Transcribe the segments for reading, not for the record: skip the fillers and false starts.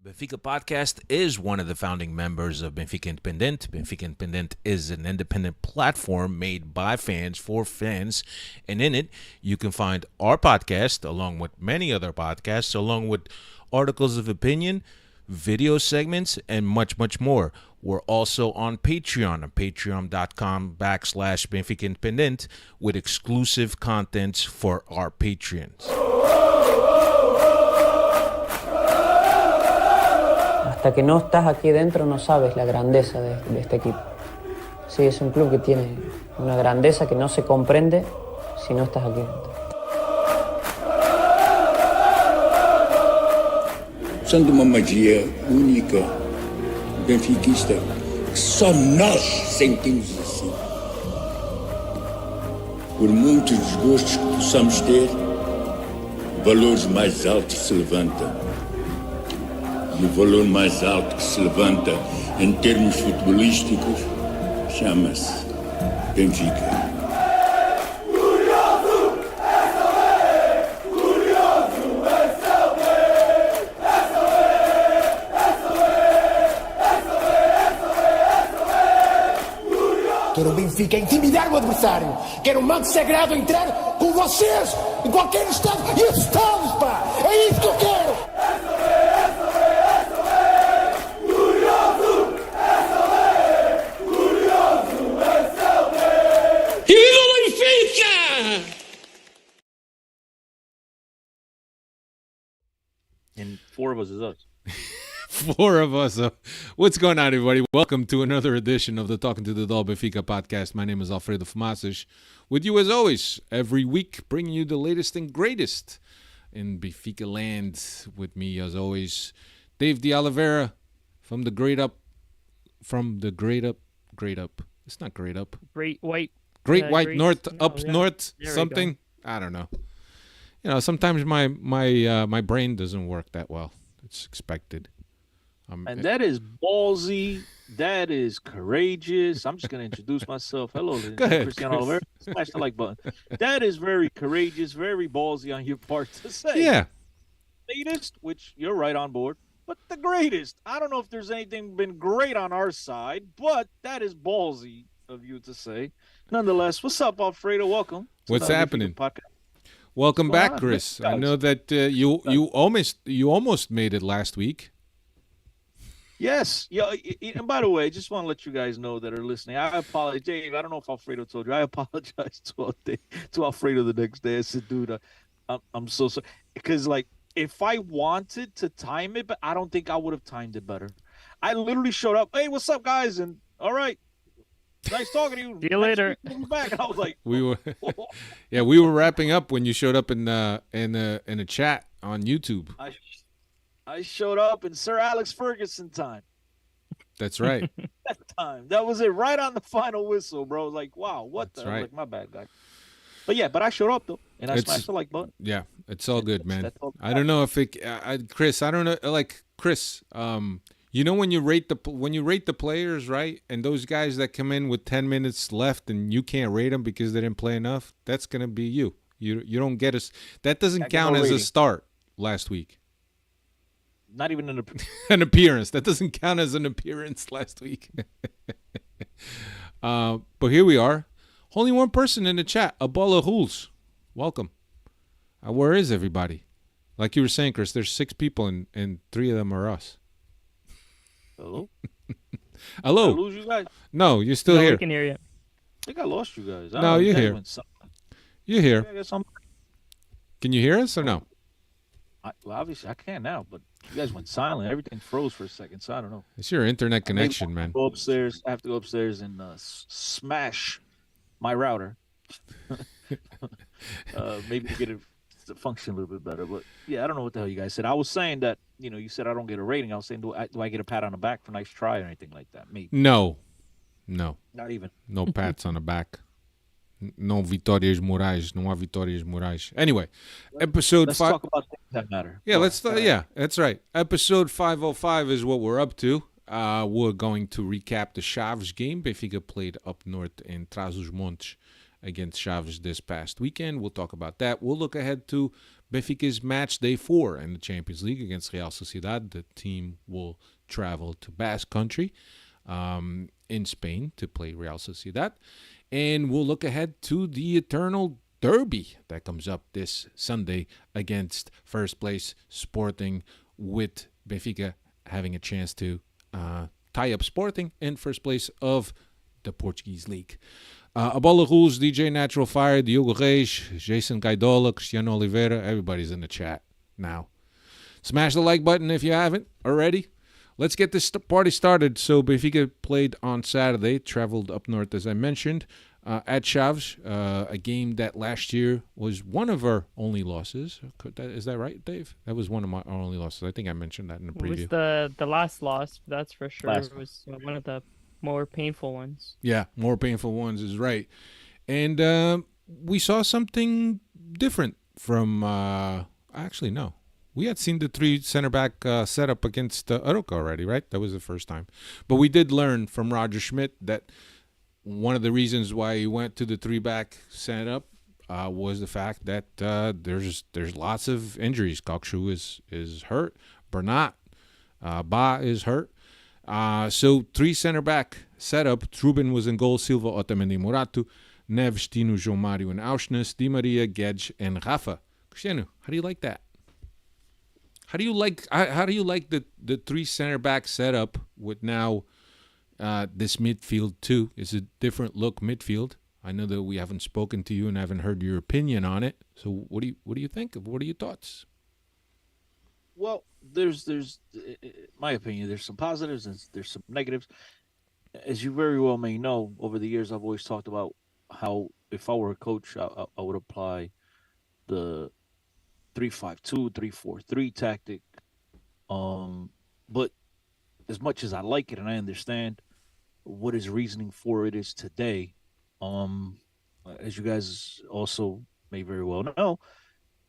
Benfica Podcast is one of the founding members of Benfica Independent. Benfica Independent is an independent platform made by fans for fans. And in it, you can find our podcast, along with many other podcasts, along with articles of opinion, video segments, and much, much more. We're also on patreon.com/Benfica Independent with exclusive contents for our patrons. Hasta que no estás aquí dentro no sabes la grandeza de este equipo. Sí, es un club que tiene una grandeza que no se comprende si no estás aquí dentro. São de uma magia única, benfiquista, que só nós sentimos assim. Por muitos desgostos que possamos ter, valores mais altos se levantam. E o valor mais alto que se levanta em termos futebolísticos chama-se Benfica. Quero o Benfica intimidar o adversário. Quero o manto sagrado entrar com vocês em qualquer estado e assustá-los, pá! É isso que eu quero! And four of us is us. Four of us. What's going on, everybody? Welcome to another edition of the Talking to the Doll Benfica podcast. My name is Alfredo Fumacic. With you, as always, every week, bringing you the latest and greatest in Benfica land. With me, as always, Dave de Oliveira from the Great Up. It's not Great Up. Great White North, up yeah. north, There we something. I don't know. You know, sometimes my brain doesn't work that well. It's expected. And that is ballsy. That is courageous. I'm just going to introduce myself. Hello, Go ahead, Cristiano Chris. Oliveira. Smash the like button. That is very courageous, very ballsy on your part to say. Yeah. Latest, which you're right on board, but the greatest. I don't know if there's anything been great on our side, but that is ballsy of you to say. Nonetheless, what's up, Alfredo? Welcome. to What's another happening? Benfica podcast. Welcome What's back, going on? Chris. I Guys. know that you almost made it last week. Yes. Yeah. And by the way, I just want to let you guys know that are listening. I apologize, Dave. I don't know if Alfredo told you. I apologize to Alfredo the next day. I said, dude, I'm so sorry. Because, like, if I wanted to time it, but I don't think I would have timed it better. I literally showed up. Hey, what's up, guys? And all right. Nice talking to you. See you later. We'll be back. And I was like, We were wrapping up when you showed up in a chat on YouTube. I showed up in Sir Alex Ferguson time. That's right. That time. That was it. Right on the final whistle, bro. Like, wow, what That's the? right. Like, my bad, guy. But I showed up, though. And I It's- smashed the like button. Yeah, it's all good, man. That's all I don't know if it, Chris. I don't know, like Chris. You know when you rate the players, right? And those guys that come in with 10 minutes left and you can't rate them because they didn't play enough. That's gonna be you. You don't get us. That doesn't I get count no as a rating. start last week. Not even in the. An appearance. That doesn't count as an appearance last week. But here we are. Only one person in the chat. Abola Rules. Welcome. Where is everybody? Like you were saying, Chris, there's 6 people and 3 of them are us. Hello? Hello. Did I lose you guys? No, you're still No, here. we can hear you. I think I lost you guys. I No, don't know, you're you guys here. went silent. You're here. I guess I'm. Can you hear us or no? Well, obviously, I can now, but you guys went silent. Everything froze for a second, so I don't know. It's your internet connection, man. Go upstairs. I have to go upstairs and smash my router. Maybe get it to function a little bit better. But yeah, I don't know what the hell you guys said. I was saying that, you said I don't get a rating. I was saying, do I get a pat on the back for nice try or anything like that? Maybe. No. Not even. No pats on the back. No vitórias morais. Não há vitórias morais. Anyway, episode Let's 5. talk about things that matter. Yeah, Go let's. ahead. Yeah, that's right. Episode 505 is what we're up to. We're going to recap the Chaves game. Benfica played up north in Trás-os-Montes against Chaves this past weekend. We'll talk about that. We'll look ahead to Benfica's match day 4 in the Champions League against Real Sociedad. The team will travel to Basque Country in Spain to play Real Sociedad. And we'll look ahead to the eternal derby that comes up this Sunday against first place Sporting, with Benfica having a chance to tie up Sporting in first place of the Portuguese League. Abola Rules, DJ Natural Fire, Diogo Reis, Jason Gaidola, Cristiano Oliveira, everybody's in the chat now. Smash the like button if you haven't already. Let's get this party started. So Benfica played on Saturday, traveled up north as I mentioned, at Chaves, a game that last year was one of our only losses. Is that right, Dave? That was one of our only losses. I think I mentioned that in the preview. It was the last loss, that's for sure. It was one of the more painful ones. Yeah, more painful ones is right. And we saw something different from, actually, no. We had seen the 3 center back setup against Aroca already, right? That was the first time. But we did learn from Roger Schmidt that one of the reasons why he went to the 3-back setup was the fact that there's lots of injuries. Kokshu is hurt. Bernat, Ba is hurt. So 3 center back setup. Trubin was in goal. Silva, Otamendi, Moratu, Neves, Tino, João Mario, and Auschness, Di Maria, Gedge, and Rafa. Cristiano, how do you like that? How do you like the 3 center back setup with now this midfield too? It's a different look midfield. I know that we haven't spoken to you and haven't heard your opinion on it. So what do you think? What are your thoughts? Well, there's my opinion. There's some positives and there's some negatives. As you very well may know, over the years I've always talked about how if I were a coach, I would apply the 3-5-2, 3-4-3 tactic. But as much as I like it and I understand what his reasoning for it is today, as you guys also may very well know,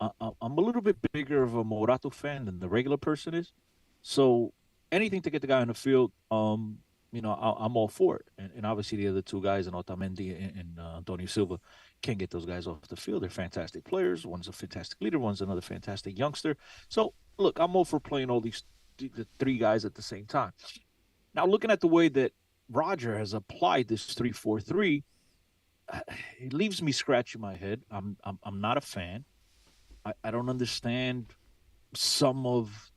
I'm a little bit bigger of a Morato fan than the regular person is. So anything to get the guy on the field, I'm all for it. And obviously the other 2 guys, and Otamendi and Antonio Silva, can't get those guys off the field. They're fantastic players. One's a fantastic leader. One's another fantastic youngster. So, look, I'm all for playing all the 3 guys at the same time. Now, looking at the way that Roger has applied this 3-4-3, it leaves me scratching my head. I'm not a fan. I don't understand some of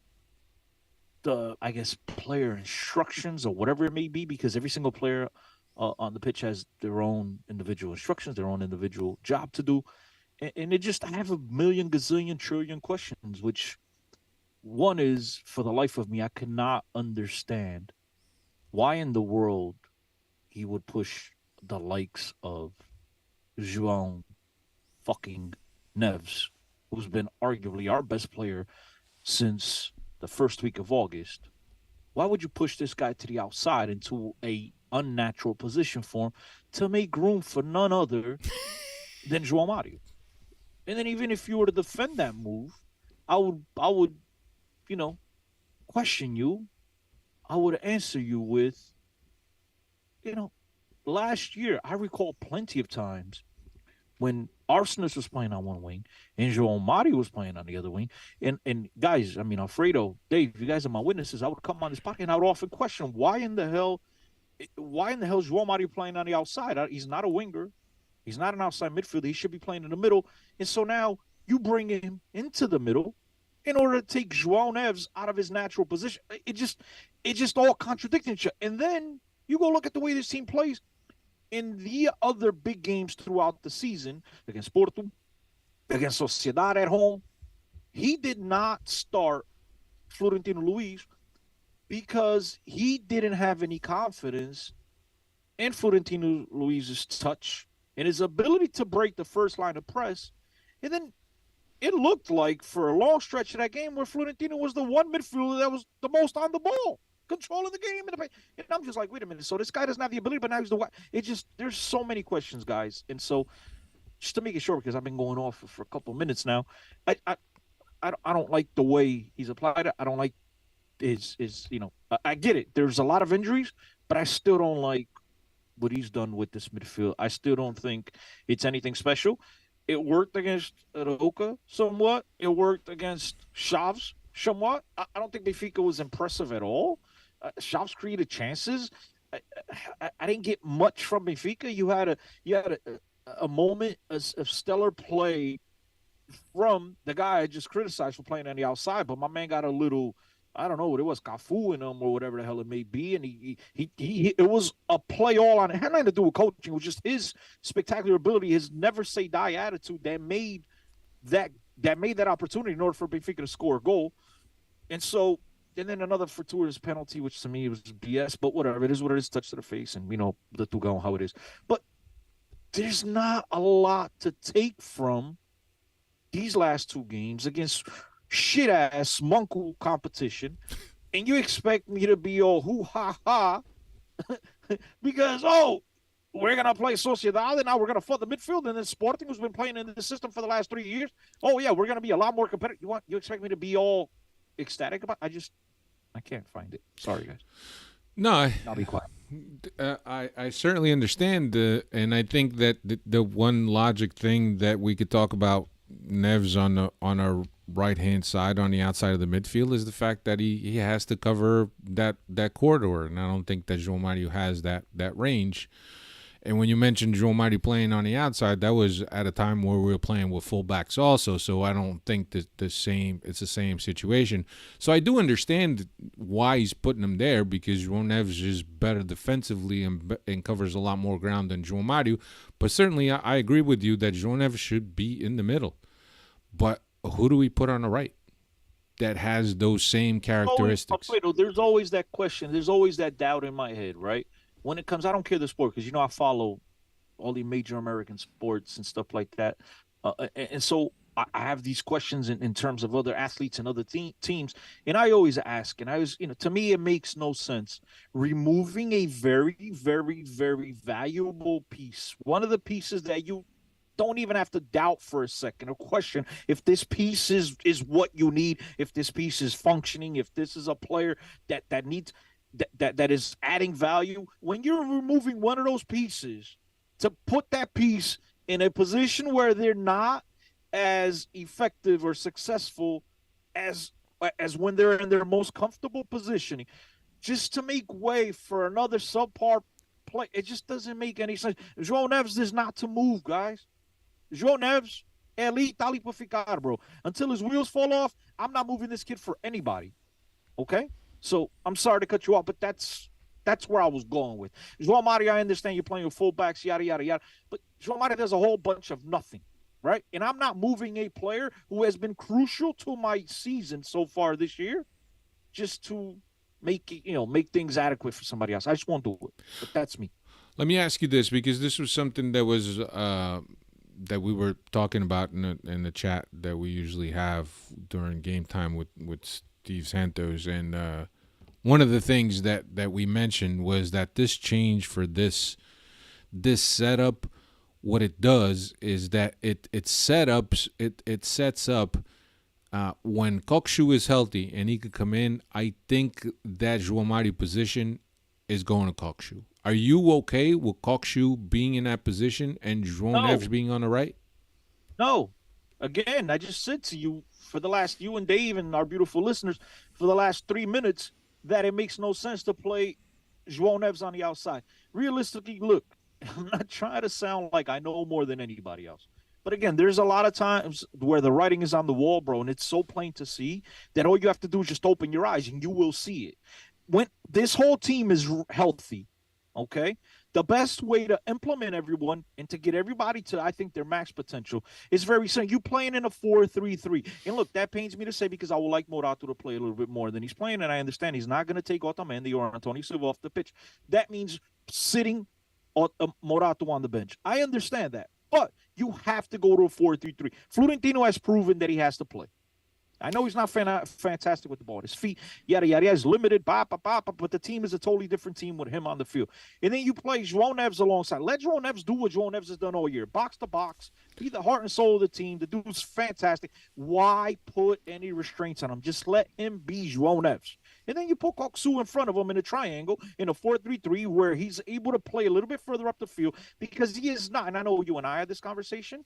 the, I guess, player instructions or whatever it may be, because every single player on the pitch has their own individual instructions, their own individual job to do. And it just, I have a million, gazillion, trillion questions, which one is, for the life of me, I cannot understand why in the world he would push the likes of João fucking Neves, who's been arguably our best player since the first week of August. Why would you push this guy to the outside into a unnatural position for him to make room for none other than João Mario? And then even if you were to defend that move, I would, question you. I would answer you with, last year, I recall plenty of times when Arsenis was playing on one wing and João Mario was playing on the other wing. And guys, Alfredo, Dave, you guys are my witnesses. I would come on this podcast and I would often question why in the hell is João Mario playing on the outside? He's not a winger. He's not an outside midfielder. He should be playing in the middle. And so now you bring him into the middle in order to take João Neves out of his natural position. It just all contradicting each other. And then you go look at the way this team plays. In the other big games throughout the season, against Porto, against Sociedad at home, he did not start Florentino Luis because he didn't have any confidence in Florentino Luis's touch and his ability to break the first line of press. And then it looked like for a long stretch of that game where Florentino was the one midfielder that was the most on the ball, controlling the game. And I'm just like, wait a minute. So this guy doesn't have the ability, but now he's the one. There's so many questions, guys. And so just to make it short, because I've been going off for a couple of minutes now, I don't like the way he's applied it. I don't like his I get it. There's a lot of injuries, but I still don't like what he's done with this midfield. I still don't think it's anything special. It worked against Roca somewhat. It worked against Chaves somewhat. I don't think Benfica was impressive at all. Chaves created chances. I didn't get much from Benfica. You had a moment of stellar play from the guy I just criticized for playing on the outside, but my man got a little, I don't know what it was, Cafu in him or whatever the hell it may be, and he it was a play all on it. It had nothing to do with coaching. It was just his spectacular ability, his never say die attitude that made that opportunity in order for Benfica to score a goal. And then another fortuitous penalty, which to me was BS, but whatever. It is what it is, touch to the face, and we know the Tugal how it is. But there's not a lot to take from these last two games against shit-ass Monku competition, and you expect me to be all hoo-ha-ha because, we're going to play Sociedad, and now we're going to flood the midfield, and then Sporting, who's been playing in the system for the last 3 years, we're going to be a lot more competitive. You expect me to be all ecstatic about it? I can't find it. Sorry, guys. No, I'll be quiet. I certainly understand, and I think that the one logic thing that we could talk about Neves on our right hand side on the outside of the midfield is the fact that he has to cover that corridor, and I don't think that João Mario has that range. And when you mentioned João Mario playing on the outside, that was at a time where we were playing with fullbacks also. So I don't think that it's the same situation. So I do understand why he's putting him there, because João Neves is better defensively and covers a lot more ground than João Mario. But certainly I agree with you that João Neves should be in the middle. But who do we put on the right that has those same characteristics? There's always that question. There's always that doubt in my head, right? When it comes, I don't care the sport, because I follow all the major American sports and stuff like that, and so I have these questions in terms of other athletes and other teams, and I always ask, and to me, it makes no sense removing a very, very, very valuable piece, one of the pieces that you don't even have to doubt for a second or question if this piece is what you need, if this piece is functioning, if this is a player that needs. That is adding value. When you're removing one of those pieces to put that piece in a position where they're not as effective or successful as when they're in their most comfortable positioning, just to make way for another subpar play, it just doesn't make any sense. João Neves is not to move, guys. João Neves, ali tá ali pra ficar, bro. Until his wheels fall off, I'm not moving this kid for anybody. Okay? So I'm sorry to cut you off, but that's where I was going with. João Mario, I understand you're playing with fullbacks, yada, yada, yada. But João Mario does a whole bunch of nothing, right? And I'm not moving a player who has been crucial to my season so far this year just to make things adequate for somebody else. I just won't do it. But that's me. Let me ask you this, because this was something that was that we were talking about in the chat that we usually have during game time with Steve Santos, and one of the things that we mentioned was that this change for this setup, what it does is that it sets up when Kokshu is healthy and he could come in. I think that João Mario position is going to Kokshu. Are you okay with Kokshu being in that position and João Neves being on the right? No. Again, I just said to you, for the last, you and Dave and our beautiful listeners, for the last 3 minutes, that it makes no sense to play João Neves on the outside. Realistically, look, I'm not trying to sound like I know more than anybody else. But again, there's a lot of times where the writing is on the wall, bro, and it's so plain to see that all you have to do is just open your eyes and you will see it. When this whole team is healthy, okay, the best way to implement everyone and to get everybody to, I think, their max potential is very simple. You playing in a 4-3-3. And look, that pains me to say because I would like Morato to play a little bit more than he's playing, and I understand he's not going to take Otamendi or Antonio Silva off the pitch. That means sitting Morato on the bench. I understand that. But you have to go to a 4-3-3. Florentino has proven that he has to play. I know he's not fantastic with the ball. His feet, yada, yada, yada, is limited, but the team is a totally different team with him on the field. And then you play João Neves alongside. Let João Neves do what João Neves has done all year. Box to box. Be the heart and soul of the team. The dude's fantastic. Why put any restraints on him? Just let him be João Neves. And then you put Koksu in front of him in a triangle in a 4-3-3 where he's able to play a little bit further up the field because he is not. And I know you and I had this conversation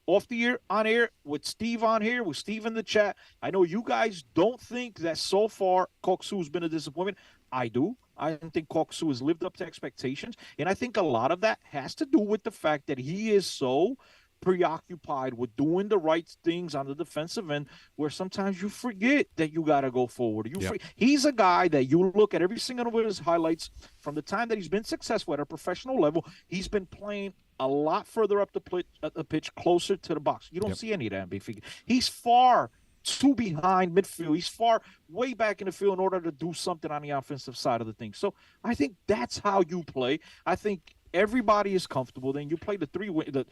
off the air, on air, with Steve on here, with Steve in the chat. I know you guys don't think that so far Koksu's been a disappointment. I do. I don't think Koksu has lived up to expectations. And I think a lot of that has to do with the fact that he is so preoccupied with doing the right things on the defensive end where sometimes you forget that you got to go forward. He's a guy that you look at every single one of his highlights from the time that he's been successful at a professional level. He's been playing a lot further up the pitch, closer to the box. You don't see any of that in Benfica. He's far too behind midfield. He's far way back in the field in order to do something on the offensive side of the thing. So I think that's how you play. I think everybody is comfortable. Then you play the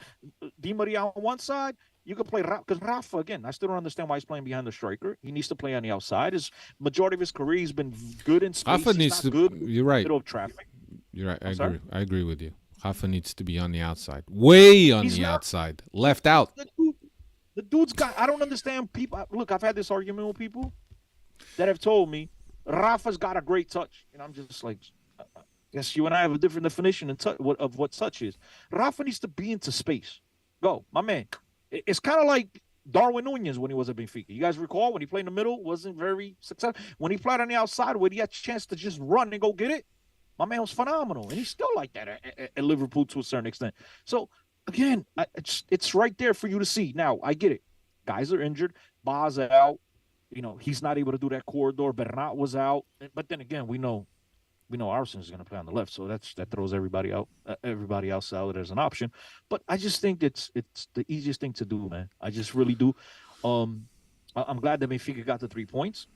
Di Maria on one side. You can play because Rafa, again, I still don't understand why he's playing behind the striker. He needs to play on the outside. His majority of his career, he's been good in space. Rafa needs to. You're right. Middle of traffic. You're right. I agree with you. Rafa needs to be on the outside, way on the outside, left out. The dude's got. I don't understand people. Look, I've had this argument with people that have told me Rafa's got a great touch, and I'm just like, yes, you and I have a different definition of what touch is. Rafa needs to be into space. Go, my man. It's kind of like Darwin Núñez when he was at Benfica. You guys recall when he played in the middle, wasn't very successful. When he played on the outside, where he had a chance to just run and go get it, my man was phenomenal, and he's still like that at Liverpool to a certain extent. So, again, it's right there for you to see. Now, I get it. Guys are injured. Ba's out. You know, he's not able to do that corridor. Bernat was out. But then again, we know Arsene is going to play on the left, so that throws everybody else out as an option. But I just think it's the easiest thing to do, man. I just really do. I'm glad that Benfica got the 3 points.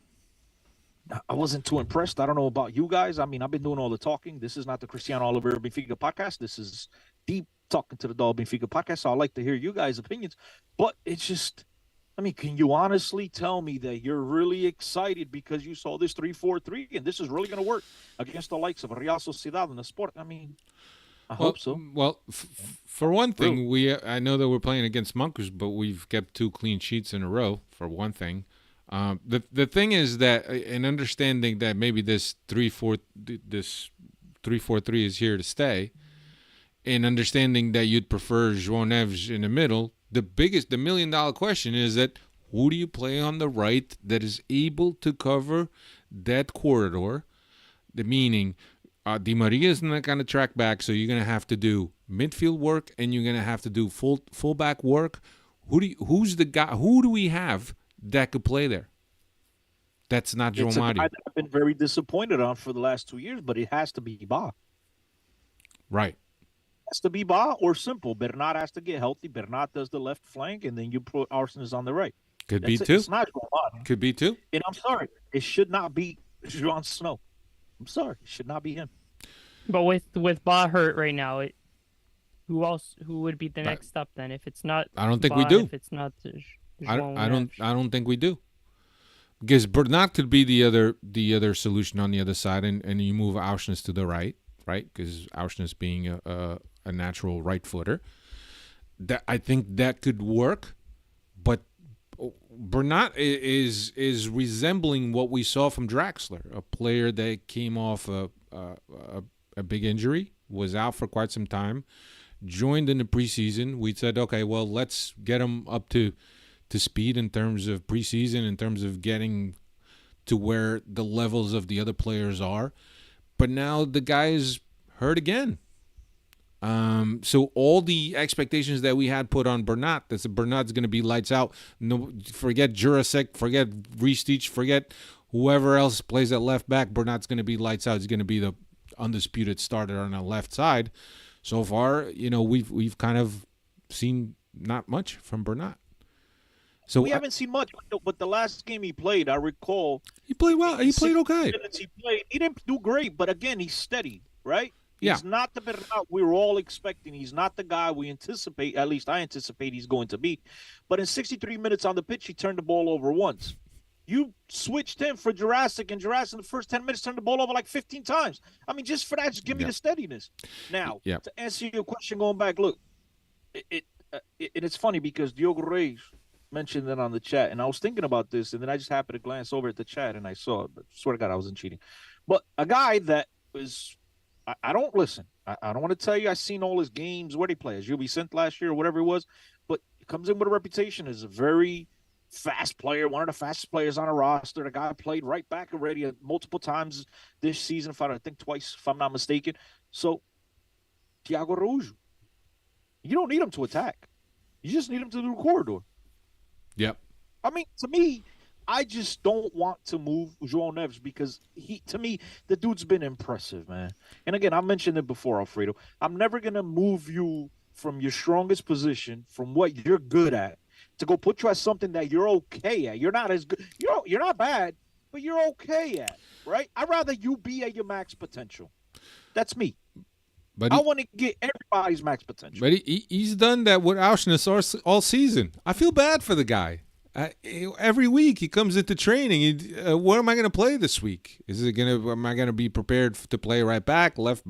I wasn't too impressed. I don't know about you guys. I mean, I've been doing all the talking. This is not the Cristiano Oliver Benfica podcast. This is deep talking to the Dog Benfica podcast. So I'd like to hear you guys' opinions. But it's just, I mean, can you honestly tell me that you're really excited because you saw this 3-4-3 and this is really going to work against the likes of Real Sociedad in the sport? I mean, I hope so. Well, for one thing, I know that we're playing against Monks, but we've kept 2 clean sheets in a row, for one thing. The thing is that in understanding that maybe this 3-4-3 is here to stay, in understanding that you'd prefer João Neves in the middle, the $1 million question is that who do you play on the right that is able to cover that corridor? The meaning, Di Maria is not going to track back, so you're going to have to do midfield work and you're going to have to do fullback work. Who's the guy? Who do we have that could play there? That's not João Mario. I've been very disappointed on for the last 2 years, but it has to be Ba. Right. It has to be Ba or simple. Bernat has to get healthy. Bernat does the left flank, and then you put Arsene on the right. Could be two. It's not João Mario. Could be two. And I'm sorry, it should not be Jon Snow. I'm sorry, it should not be him. But with Ba hurt right now, who would be the next up then? If it's not, I don't think Ba, we do. If it's not, I don't think we do. Because Bernat could be the other solution on the other side, and you move Auschwitz to the right? Because Auschwitz being a natural right footer, that I think that could work. But Bernat is resembling what we saw from Draxler, a player that came off a big injury, was out for quite some time, joined in the preseason. We said, okay, well, let's get him up to speed in terms of preseason, in terms of getting to where the levels of the other players are. But now the guy is hurt again. So all the expectations that we had put on Bernat, that Bernat's going to be lights out. No, forget Jurasek, forget Ristich, forget whoever else plays at left back. Bernat's going to be lights out. He's going to be the undisputed starter on the left side. So far, we've kind of seen not much from Bernat. So we haven't seen much, but the last game he played, I recall. He played well. He played okay. He didn't do great, but again, he's steady, right? Yeah. He's not the Bernat we were all expecting. He's not the guy we anticipate, at least I anticipate he's going to be. But in 63 minutes on the pitch, he turned the ball over once. You switched him for Jurassic, and Jurassic in the first 10 minutes turned the ball over like 15 times. I mean, just for that, just give me the steadiness. Now, to answer your question going back, look, it's funny because Diogo Reis mentioned it on the chat, and I was thinking about this, and then I just happened to glance over at the chat, and I saw it. But swear to God, I wasn't cheating. But a guy that was, I don't listen. I don't want to tell you I've seen all his games, where he plays. You'll be sent last year or whatever it was, but he comes in with a reputation as a very fast player, one of the fastest players on a roster. The guy played right back already multiple times this season, I think twice, if I'm not mistaken. So, Thiago Araújo, you don't need him to attack. You just need him to do the corridor. Yep. I mean, to me, I just don't want to move João Neves because to me, the dude's been impressive, man. And again, I mentioned it before, Alfredo. I'm never going to move you from your strongest position, from what you're good at, to go put you at something that you're okay at. You're not as good. You're not bad, but you're okay at, right? I'd rather you be at your max potential. That's me. But I want to get everybody's max potential. But he's done that with Auschwitz all season. I feel bad for the guy. Every week he comes into training. What am I going to play this week? Am I going to be prepared to play right back, left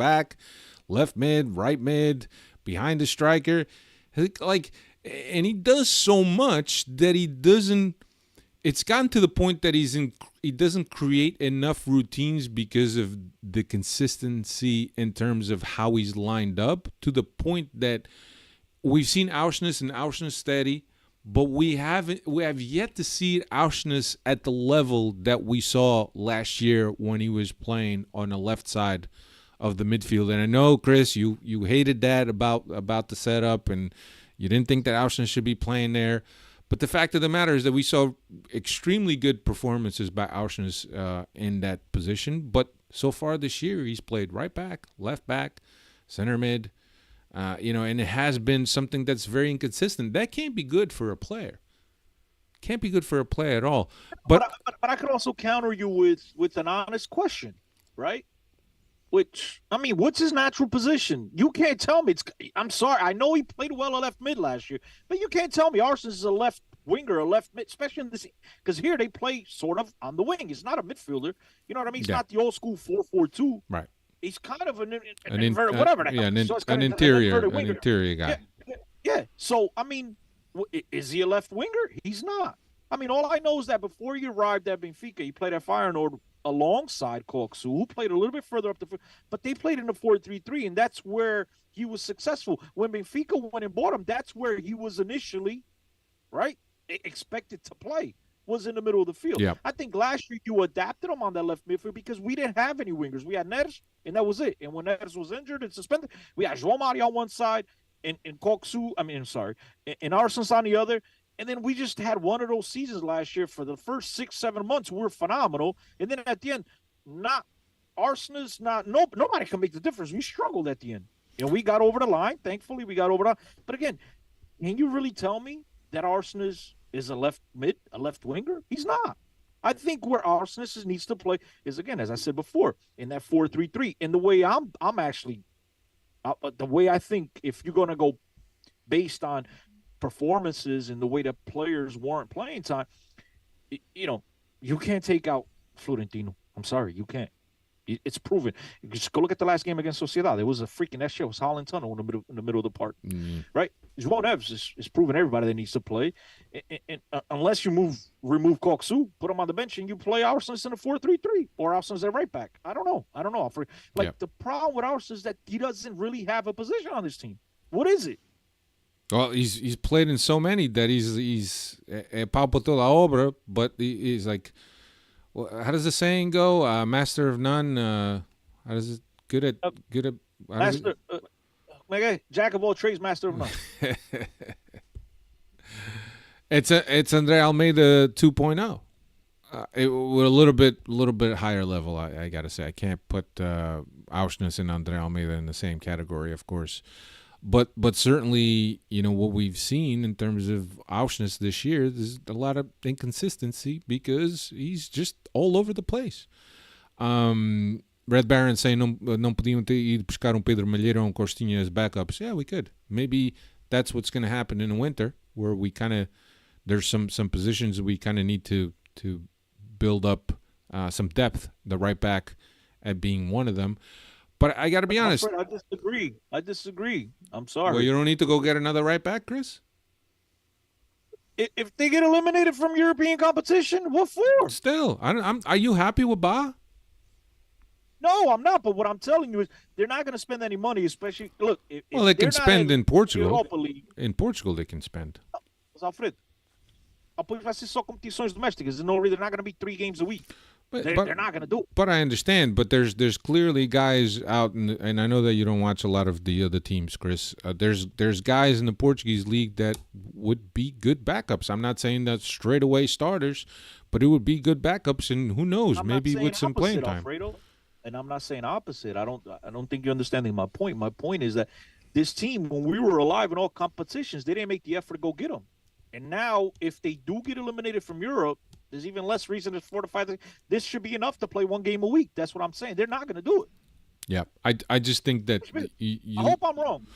mid, right mid, behind the striker? And he does so much that he doesn't. It's gotten to the point that he doesn't create enough routines because of the consistency in terms of how he's lined up, to the point that we've seen Auschwitz and Auschwitz steady, but we have yet to see Auschwitz at the level that we saw last year when he was playing on the left side of the midfield. And I know, Chris, you hated that about the setup, and you didn't think that Auschwitz should be playing there. But the fact of the matter is that we saw extremely good performances by Auschwitz in that position. But so far this year, he's played right back, left back, center mid, and it has been something that's very inconsistent. That can't be good for a player. Can't be good for a player at all. But I could also counter you with an honest question, right? Which, I mean, what's his natural position? You can't tell me. I'm sorry. I know he played well at left mid last year, but you can't tell me Arsenal is a left winger, a left mid, especially in this, because here they play sort of on the wing. He's not a midfielder. You know what I mean? He's not the old school 4-4-2. Right. He's kind of an inverted, whatever. An interior guy. Yeah. So, I mean, is he a left winger? He's not. I mean, all I know is that before he arrived at Benfica, he played at Feyenoord alongside Koksu, who played a little bit further up the field, but they played in the 4-3-3, and that's where he was successful. When Benfica went and bought him, that's where he was initially, right, expected to play, was in the middle of the field. Yep. I think last year you adapted him on that left midfield because we didn't have any wingers. We had Neres, and that was it. And when Neres was injured and suspended, we had João Mario on one side and Koksu, and Arsens on the other. And then we just had one of those seasons last year for the first 6-7 months. We were phenomenal. And then at the end, nobody can make the difference. We struggled at the end. We got over the line. Thankfully, we got over the line. But again, can you really tell me that Arsenal is a left mid, a left winger? He's not. I think where Arsenal needs to play is, again, as I said before, in that 4-3-3. And the way I'm actually, the way I think, if you're going to go based on performances and the way that players warrant playing time, you can't take out Florentino. I'm sorry, you can't. It's proven. Just go look at the last game against Sociedad. It was a freaking that shit was Holland Tunnel in the middle of the park, right? João Neves is proving everybody that needs to play, and unless you remove Koksu, put him on the bench, and you play Arsenal in a 4-3-3 or Arsenal at right back. I don't know. The problem with Arsenal is that he doesn't really have a position on this team. What is it? Well, he's played in so many that he's pau por toda obra, but he's like, well, how does the saying go? Master of none. How does it good at master? Jack of all trades, master of none. It's Andre Almeida 2.0. With a little bit higher level. I gotta say, I can't put Auschwitz and Andre Almeida in the same category, of course. But certainly, what we've seen in terms of Auschwitz this year, there's a lot of inconsistency because he's just all over the place. Red Baron saying não podiam ter ido buscar Pedro Malheiro ou Costinha as backups. Yeah, we could. Maybe that's what's going to happen in the winter, where we there's some positions we kind of need to build up some depth. The right back at being one of them. But I got to be honest. I disagree. I'm sorry. Well, you don't need to go get another right back, Chris? if they get eliminated from European competition, what for? Still, are you happy with Ba? No, I'm not. But what I'm telling you is they're not going to spend any money, especially look. If They can spend in Portugal. Europa League, in Portugal, they can spend. Alfredo, apoio vai ser só competições domésticas. They're not going to be 3 games a week. They're not going to do it. But I understand. But there's clearly guys out, and I know that you don't watch a lot of the other teams, Chris. There's guys in the Portuguese league that would be good backups. I'm not saying that straight away starters, but it would be good backups, and who knows, maybe with some playing time. Alfredo, and I'm not saying opposite. I don't think you're understanding my point. My point is that this team, when we were alive in all competitions, they didn't make the effort to go get them. And now, if they do get eliminated from Europe, there's even less reason to fortify. This should be enough to play 1 game a week. That's what I'm saying. They're not going to do it. Yeah, I just think that I hope I'm wrong.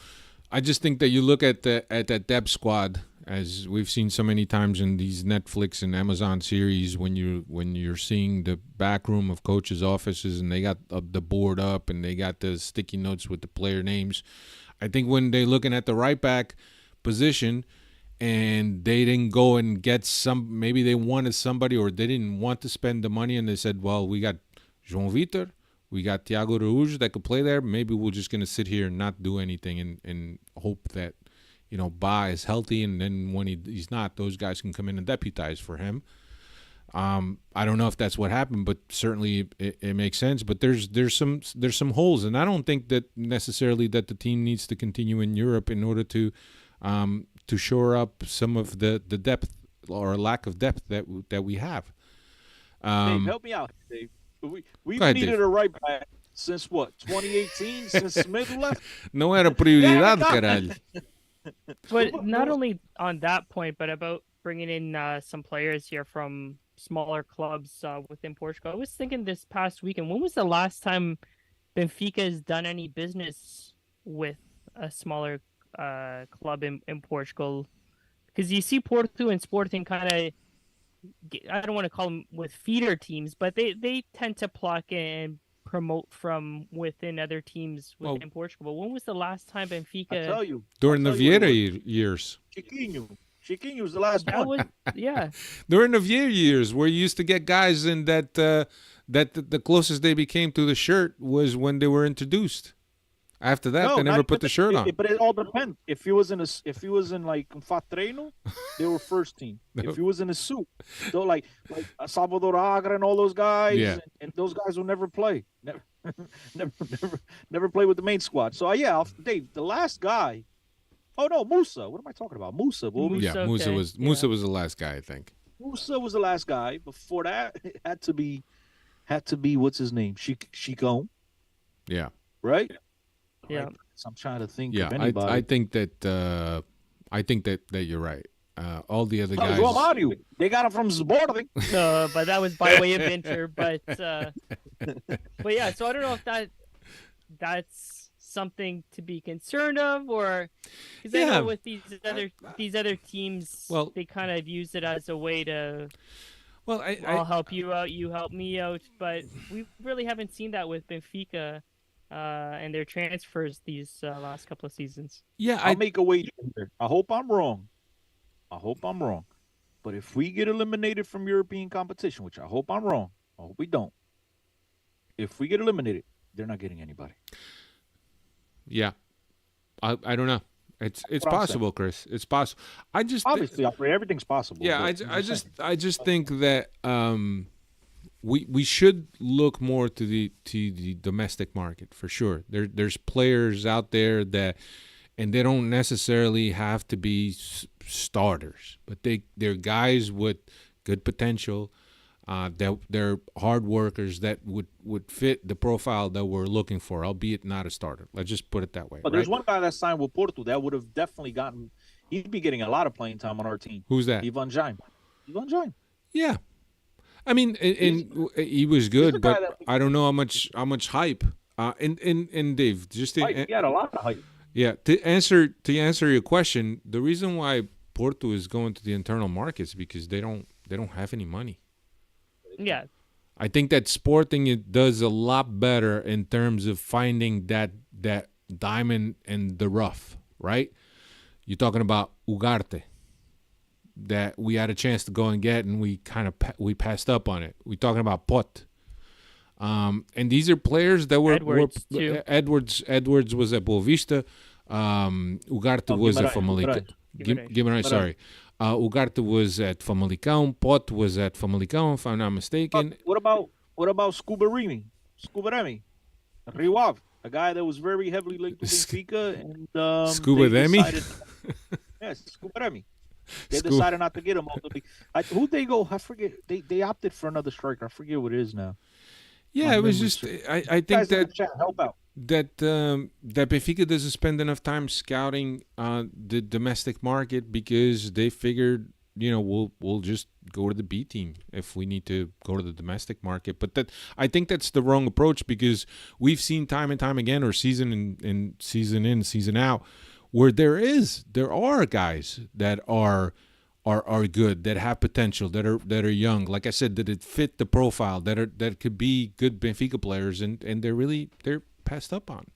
I just think that you look at that depth squad, as we've seen so many times in these Netflix and Amazon series, when you're seeing the back room of coaches' offices and they got the board up and they got the sticky notes with the player names. I think when they're looking at the right back position, and they didn't go and get maybe they wanted somebody, or they didn't want to spend the money, and they said, well, we got João Vitor, we got Thiago Araújo that could play there. Maybe we're just going to sit here and not do anything and hope that, Ba is healthy, and then when he's not, those guys can come in and deputize for him. I don't know if that's what happened, but certainly it makes sense. But there's some holes, and I don't think that necessarily that the team needs to continue in Europe in order to shore up some of the depth or lack of depth that we have. Dave, help me out, Dave. We've needed a right back since what, 2018? Since Smith left? No era prioridad, caralho. But not only on that point, but about bringing in some players here from smaller clubs within Portugal. I was thinking this past weekend, when was the last time Benfica has done any business with a smaller club in Portugal? Because you see Porto and Sporting kind of, I don't want to call them with feeder teams, but they tend to pluck and promote from within other teams within Portugal. But when was the last time Benfica? I tell you, during the Vieira years. Chiquinho was the last one. Yeah. During the Vieira years, where you used to get guys in that the closest they became to the shirt was when they were introduced. After that, they never put the shirt on. But it all depends. If he was in like Fatreino, they were first team. If he was in a suit, so like Salvador Agra and all those guys, and those guys will never play. Never play with the main squad. So Dave, the last guy. Oh no, Musa. What am I talking about? Musa. Musa was the last guy, I think. Musa was the last guy. Before that, it had to be what's his name? Chicon. Yeah. Right. Yeah. So I'm trying to think of anybody. I think that you're right. All the other guys. Mario. They got him from Sporting. No, but that was by way of Inter. But yeah. So I don't know if that's something to be concerned of, or because I know with these other teams, they kind of use it as a way to. Well, I'll help you out, you help me out, but we really haven't seen that with Benfica. And their transfers these last couple of seasons. Yeah, I'll make a wager here. I hope I'm wrong. But if we get eliminated from European competition, which I hope I'm wrong, I hope we don't. If we get eliminated, they're not getting anybody. Yeah, I don't know. It's possible, Chris. It's possible. I just obviously everything's possible. Yeah, I just think that we should look more to the domestic market for sure. There's players out there that, and they don't necessarily have to be starters, but they're guys with good potential. They're hard workers that would fit the profile that we're looking for, albeit not a starter. Let's just put it that way. But there's one guy that signed with Porto that would have definitely gotten. He'd be getting a lot of playing time on our team. Who's that? Ivan Jaime. Yeah. I mean, and he was good, but I don't know how much hype. And Dave, just he had a lot of hype. Yeah, to answer your question, the reason why Porto is going to the internal markets is because they don't have any money. Yeah, I think that Sporting it does a lot better in terms of finding that diamond in the rough. Right? You're talking about Ugarte. that we had a chance to go and get, and we we passed up on it. We're talking about Pot. And these are players that were Too. Edwards was at Boavista. Ugarte was at Famalicão. Guimarães, sorry. Ugarte was at Famalicão. Pot was at Famalicão, if I'm not mistaken. What about Scuba Remy? Rio Ave, a guy that was very heavily linked to Benfica, and Scuba Remy? Yes, Scuba Remy. They decided not to get him. Who'd they go? I forget. They opted for another striker. I forget what it is now. Yeah, it was just. I think that help out. that Benfica doesn't spend enough time scouting the domestic market because they figured, we'll just go to the B team if we need to go to the domestic market. But I think that's the wrong approach, because we've seen time and time again, or season in, season out, where there are guys that are good, that have potential, that are young. Like I said, that it fit the profile, that could be good Benfica players, and they're passed up on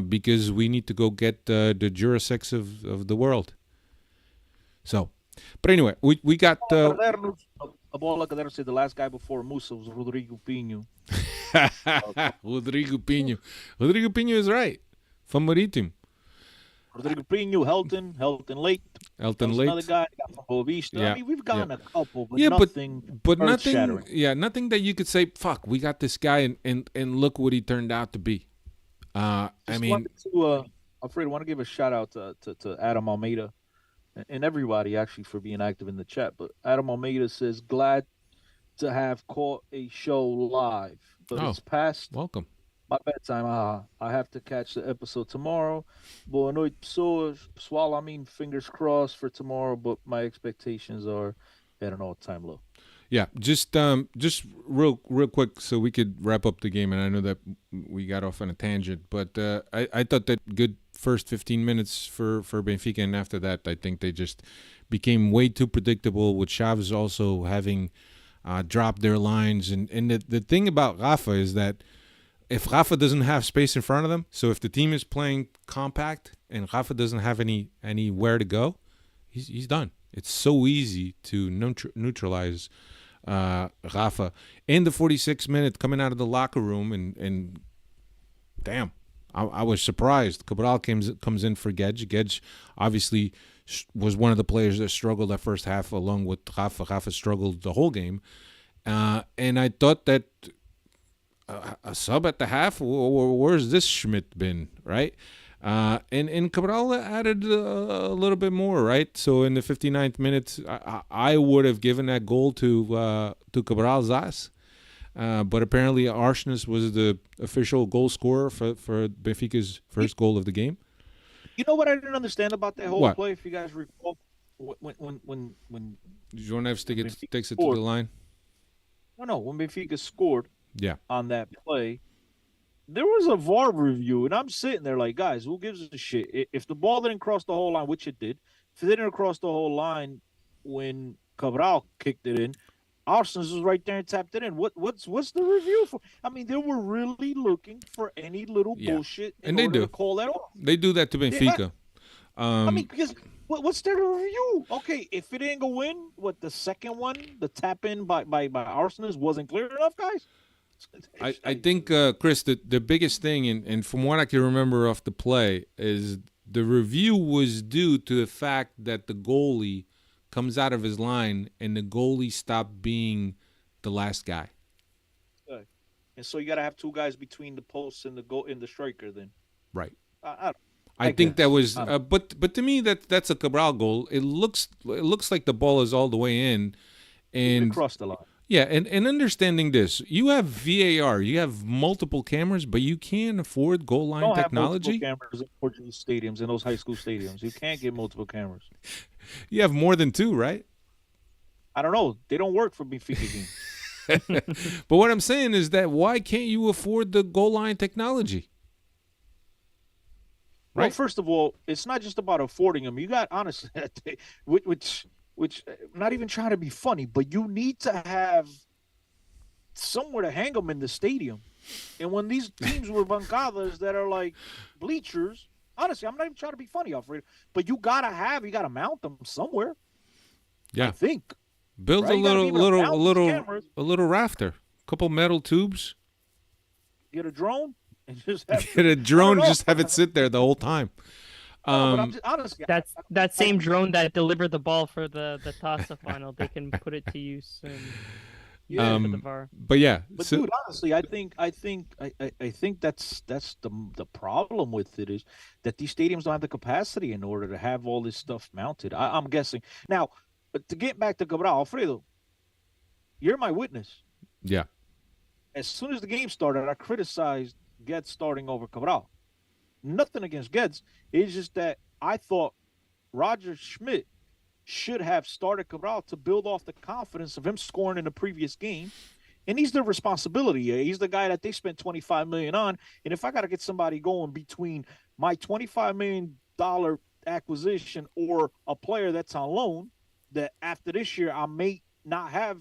because we need to go get the Jurassics of the world. So, but anyway, we got a ball like I said, the last guy before Musa was Rodrigo Pinho. Rodrigo Pinho is right from Maritim. Rodrigo Pinho, Helton Lake. Another guy from Boavista. Yeah. I mean, we've gotten a couple, but nothing earth-shattering. Nothing that you could say, fuck, we got this guy, and look what he turned out to be. Alfredo, I want to give a shout out to Adam Almeida and everybody actually for being active in the chat. But Adam Almeida says, glad to have caught a show live, but it's past. Welcome. My bedtime. I have to catch the episode tomorrow. Boa noite, pessoal. I mean, fingers crossed for tomorrow, but my expectations are at an all-time low. Yeah, just real quick, so we could wrap up the game. And I know that we got off on a tangent, but I thought that good first 15 minutes for Benfica, and after that, I think they just became way too predictable. With Chaves also having dropped their lines, and the thing about Rafa is that if Rafa doesn't have space in front of them, so if the team is playing compact and Rafa doesn't have anywhere to go, he's done. It's so easy to neutralize Rafa. In the 46th minute, coming out of the locker room, and damn, I was surprised. Cabral comes in for Gedge. Gedge obviously was one of the players that struggled that first half along with Rafa. Rafa struggled the whole game. And I thought that a sub at the half, where's this Schmidt been, right? And Cabral added a little bit more, right? So in the 59th minute, I would have given that goal to Cabral Zas. But apparently Arsnes was the official goal scorer for Benfica's first goal of the game. You know what I didn't understand about that whole play? If you guys recall, when Jornevs takes it to the line. No, when Benfica scored, yeah, on that play, there was a VAR review, and I'm sitting there like, guys, who gives a shit? If the ball didn't cross the whole line, which it did, if it didn't cross the whole line when Cabral kicked it in, Arsens was right there and tapped it in. What's the review for? I mean, they were really looking for any little bullshit in order to call that off. They do that to Benfica. I mean, because what's there to review? Okay, if it didn't go in, the second one, the tap in by Arsens wasn't clear enough, guys? I think, Chris, the biggest thing, and from what I can remember off the play, is the review was due to the fact that the goalie comes out of his line and the goalie stopped being the last guy. Okay. And so you got to have two guys between the posts and the striker then. Right. I think that was, but to me that's a Cabral goal. It looks like the ball is all the way in, and across the line. Yeah, and understanding this, you have VAR, you have multiple cameras, but you can't afford goal line technology. You don't have multiple cameras in Portuguese stadiums, in those high school stadiums. You can't get multiple cameras. You have more than two, right? I don't know. They don't work for Benfica games. But what I'm saying is that why can't you afford the goal line technology? Right. Well, first of all, it's not just about affording them. You got, honestly, which not even trying to be funny, but you need to have somewhere to hang them in the stadium. And when these teams were bancadas that are like bleachers, honestly, I'm not even trying to be funny, Alfredo, but you gotta mount them somewhere. Yeah. I think. Build Right? a You gotta be able to balance cameras. little rafter, a couple metal tubes. Get a drone and just have Get a I don't drone, know. just have it sit there the whole time. No, but I'm just honestly. That's that same drone that delivered the ball for the Taça final. They can put it to use and use it for the VAR. But yeah, But so dude, honestly, I think that's the problem with it is that these stadiums don't have the capacity in order to have all this stuff mounted. I'm guessing now. To get back to Cabral, Alfredo, you're my witness. yeah, As soon as the game started, I criticized Getz starting over Cabral. Nothing against Getz. It's just that I thought Roger Schmidt should have started Cabral to build off the confidence of him scoring in the previous game. And he's the responsibility. He's the guy that they spent $25 million on. And if I got to get somebody going between my $25 million acquisition or a player that's on loan that after this year I may not have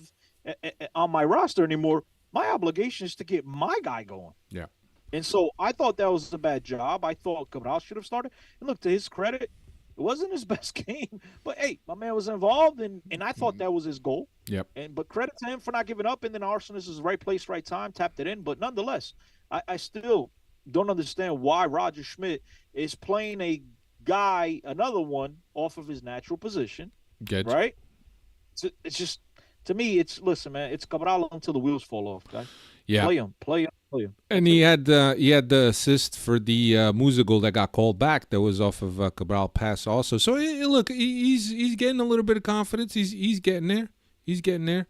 on my roster anymore, my obligation is to get my guy going. yeah. And so I thought that was a bad job. I thought Cabral should have started. And look, to his credit, it wasn't his best game. But hey, my man was involved, and I thought that was his goal. Yep. But credit to him for not giving up. And then Arsenal's is right place, right time, tapped it in. But nonetheless, I still don't understand why Roger Schmidt is playing a guy, another one, off of his natural position. Good. Right? It's just, to me, listen, man, it's Cabral until the wheels fall off, guys. Yeah. Play him. And he had the assist for the Musa goal that got called back. That was off of Cabral pass also. So look, he's getting a little bit of confidence. He's getting there. He's getting there.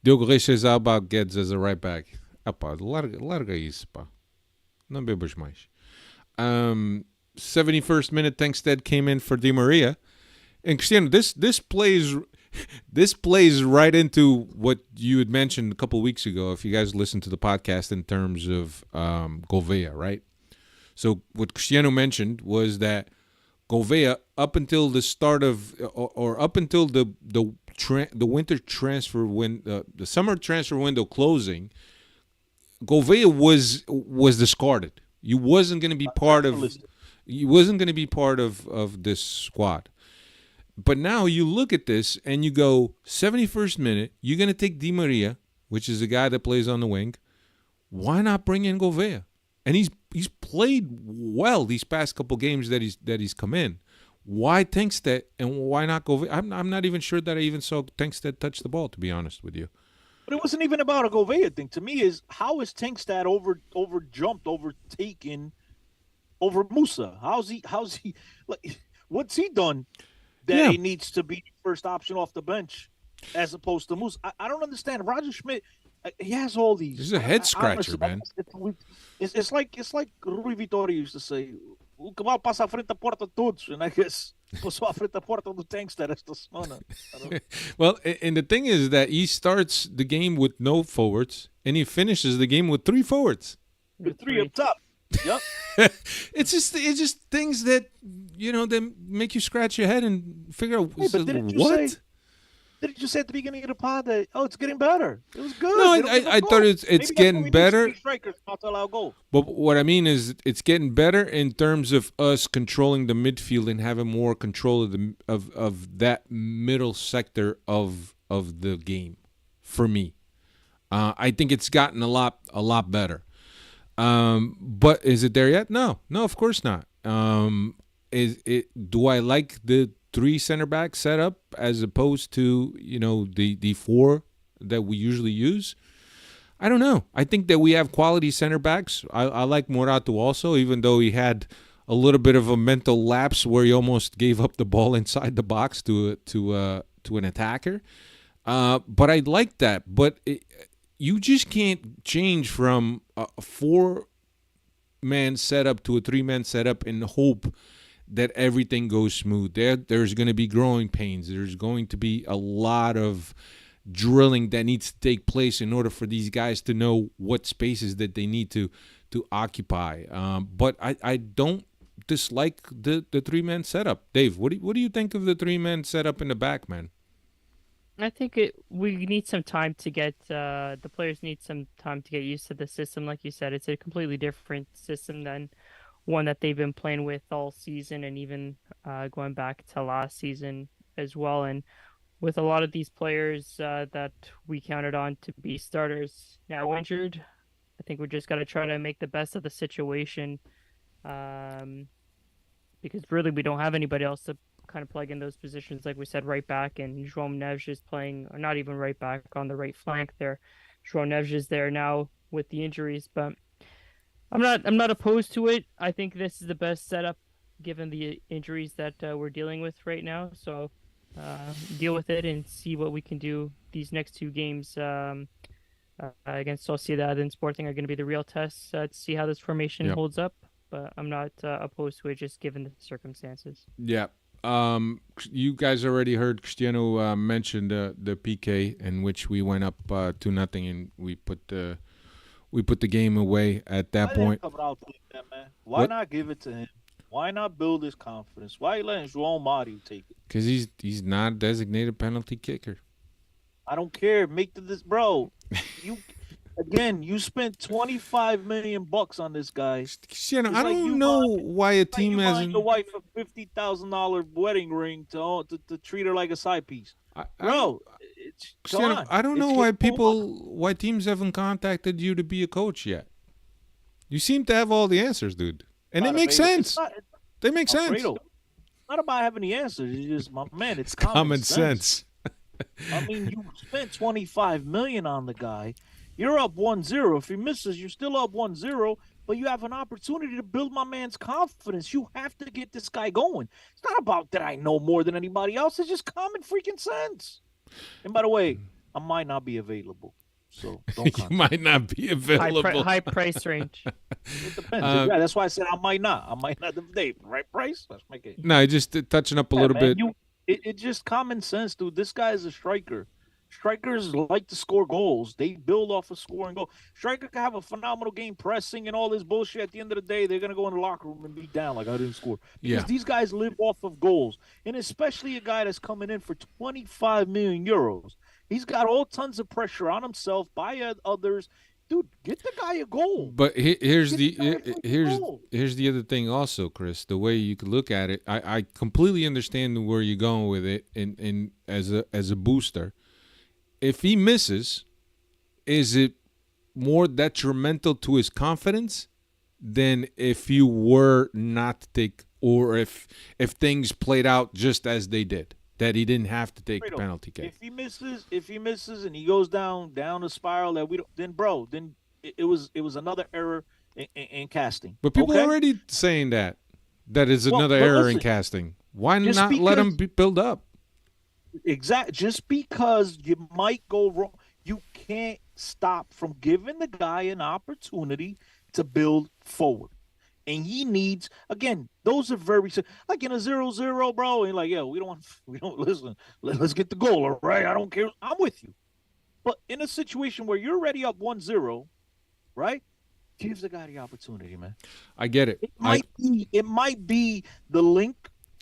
Diogo Reis says about Guedes as a right back. Epá, larga isso, pá. Não bebas mais. 71st minute, Tankstead came in for Di Maria. And Cristiano, this plays right into what you had mentioned a couple of weeks ago, if you guys listened to the podcast, in terms of Gouveia, right? So what Cristiano mentioned was that Gouveia, up until the start of, or up until the winter transfer the summer transfer window closing, Gouveia was discarded. He wasn't going to be part of. He wasn't going to be part of this squad. But now you look at this and you go, 71st minute, you're going to take Di Maria, which is the guy that plays on the wing. Why not bring in Gouveia? And he's played well these past couple games that he's come in. Why Tankstead and why not Gouveia? I'm not even sure that I even saw Tankstead touch the ball, to be honest with you. But it wasn't even about a Gouveia thing. To me, is how is Tankstead overtaken over Musa? How's he like? What's he done that he needs to be first option off the bench as opposed to Musa? I don't understand. Roger Schmidt, he has all these. This is a head scratcher, man. It's like Rui Vitória used to say, "O Cabral passa à frente da porta de todos," and I guess passou à frente da porta do Tankstead esta semana. Well, and the thing is that he starts the game with no forwards, and he finishes the game with 3 forwards. With 3 up top. Yep. It's just things that that make you scratch your head and figure out but didn't you say at the beginning of the pod that it's getting better? It was good. No, I thought it's getting better. Strikers not to allow goal. But what I mean is it's getting better in terms of us controlling the midfield and having more control of that middle sector of the game. For me, I think it's gotten a lot better. But is it there yet? No, of course not. Do I like the 3 center back setup as opposed to the 4 that we usually use? I don't know. I think that we have quality center backs. I like Morato also, even though he had a little bit of a mental lapse where he almost gave up the ball inside the box to an attacker. But I like that. But you just can't change from a 4-man setup to a 3-man setup and hope that everything goes smooth. There's going to be growing pains. There's going to be a lot of drilling that needs to take place in order for these guys to know what spaces that they need to occupy. But I don't dislike the 3-man setup. Dave, what do you think of the 3-man setup in the back, man? I think we need some time to get the players need some time to get used to the system. Like you said, it's a completely different system than one that they've been playing with all season, and even going back to last season as well. And with a lot of these players that we counted on to be starters now injured, I think we just got to try to make the best of the situation, because really we don't have anybody else to kind of plug in those positions. Like we said, right back, and João Neves is playing, or not even right back, on the right flank there. João Neves is there now with the injuries, but I'm not opposed to it. I think this is the best setup given the injuries that we're dealing with right now. So deal with it and see what we can do. These next two games against Sociedad and Sporting are going to be the real tests to see how this formation holds up. But I'm not opposed to it, just given the circumstances. Yeah. You guys already heard Cristiano mention the PK in which we went up 2-0 and we put the game away at that point. Why not give it to him? Why not build his confidence? Why are you letting João Mario take it? Because he's not a designated penalty kicker. I don't care. Make this, bro. You spent $25 million on this guy. Cristiano, I don't know why a team hasn't. The wife a $50,000 wedding ring to treat her like a side piece, bro. Cristiano, I don't know why teams haven't contacted you to be a coach yet. You seem to have all the answers, dude, and it makes sense. They make sense. It's not about having the answers. It's just, my man, it's common sense. I mean, you spent $25 million on the guy. You're up 1-0. If he misses, you're still up 1-0, but you have an opportunity to build my man's confidence. You have to get this guy going. It's not about that I know more than anybody else. It's just common freaking sense. And by the way, I might not be available, so don't you might not be available. High price range. It depends. That's why I said I might not. I might not today. Right price? Let's make it. No, just touching up a little bit. It's just common sense, dude. This guy is a striker. Strikers like to score goals. They build off of scoring goals. Striker can have a phenomenal game pressing and all this bullshit. At the end of the day, they're going to go in the locker room and be down like I didn't score. Because these guys live off of goals. And especially a guy that's coming in for 25 million euros. He's got all tons of pressure on himself by others. Dude, get the guy a goal. But here's the other thing also, Chris. The way you could look at it, I completely understand where you're going with it and as a booster. If he misses, is it more detrimental to his confidence than if you were not to take, or if things played out just as they did, that he didn't have to take the penalty kick? If he misses and he goes down a spiral that we don't, then it was another error in casting. But people are already saying that is another error in casting. Why not let him build up? Exactly. Just because you might go wrong, you can't stop from giving the guy an opportunity to build forward. And he needs, again, those are very, like in a 0-0, bro. And like, we don't listen. Let's get the goal, all right? I don't care. I'm with you. But in a situation where you're already up 1-0, right? Give the guy the opportunity, man. I get it. It might be the link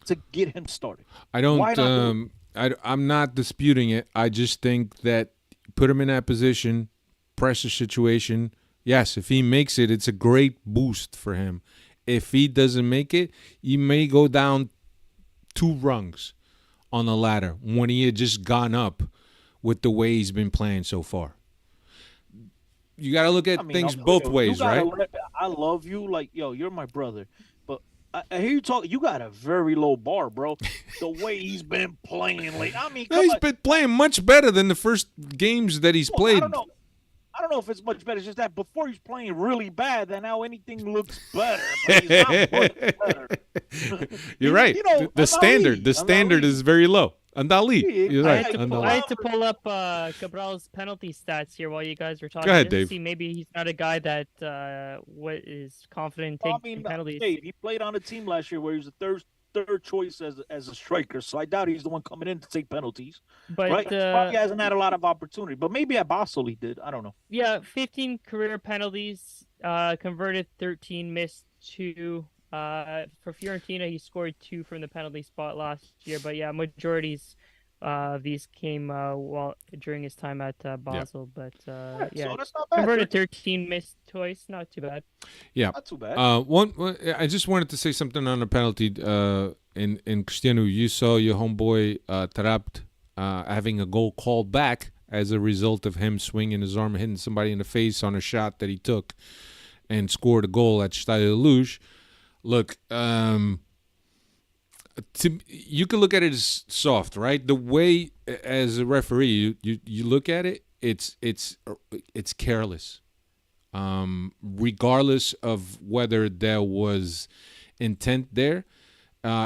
to get him started. I don't. I'm not disputing it. I just think that put him in that position, pressure situation. Yes, if he makes it, it's a great boost for him. If he doesn't make it, he may go down 2 rungs on the ladder when he had just gone up with the way he's been playing so far. You got to look at things both ways, right? I love you. Like, you're my brother. I hear you talk. You got a very low bar, bro. The way he's been playing late. I mean, he's been playing much better than the first games that he's played. I don't know if it's much better. It's just that before he's playing really bad, then now anything looks better. But he's not much better. You're right. The standard is very low. Andali. You're right. I had to pull up Cabral's penalty stats here while you guys were talking. Go ahead, Dave. See, maybe he's not a guy that is confident in taking penalties. Dave, he played on a team last year where he was the third choice as a striker, so I doubt he's the one coming in to take penalties. But right? He hasn't had a lot of opportunity, but maybe at Basel he did. I don't know. Yeah, 15 career penalties, converted 13, missed 2. For Fiorentina, he scored 2 from the penalty spot last year, but majorities of these came during his time at Basel. But so that's not bad. Converted 13, missed twice, not too bad. Yeah, not too bad. I just wanted to say something on the penalty. In Cristiano, you saw your homeboy trapped having a goal called back as a result of him swinging his arm, hitting somebody in the face on a shot that he took and scored a goal at Stade de Luge. Look, you can look at it as soft, right? The way as a referee you look at it, it's careless. Regardless of whether there was intent there,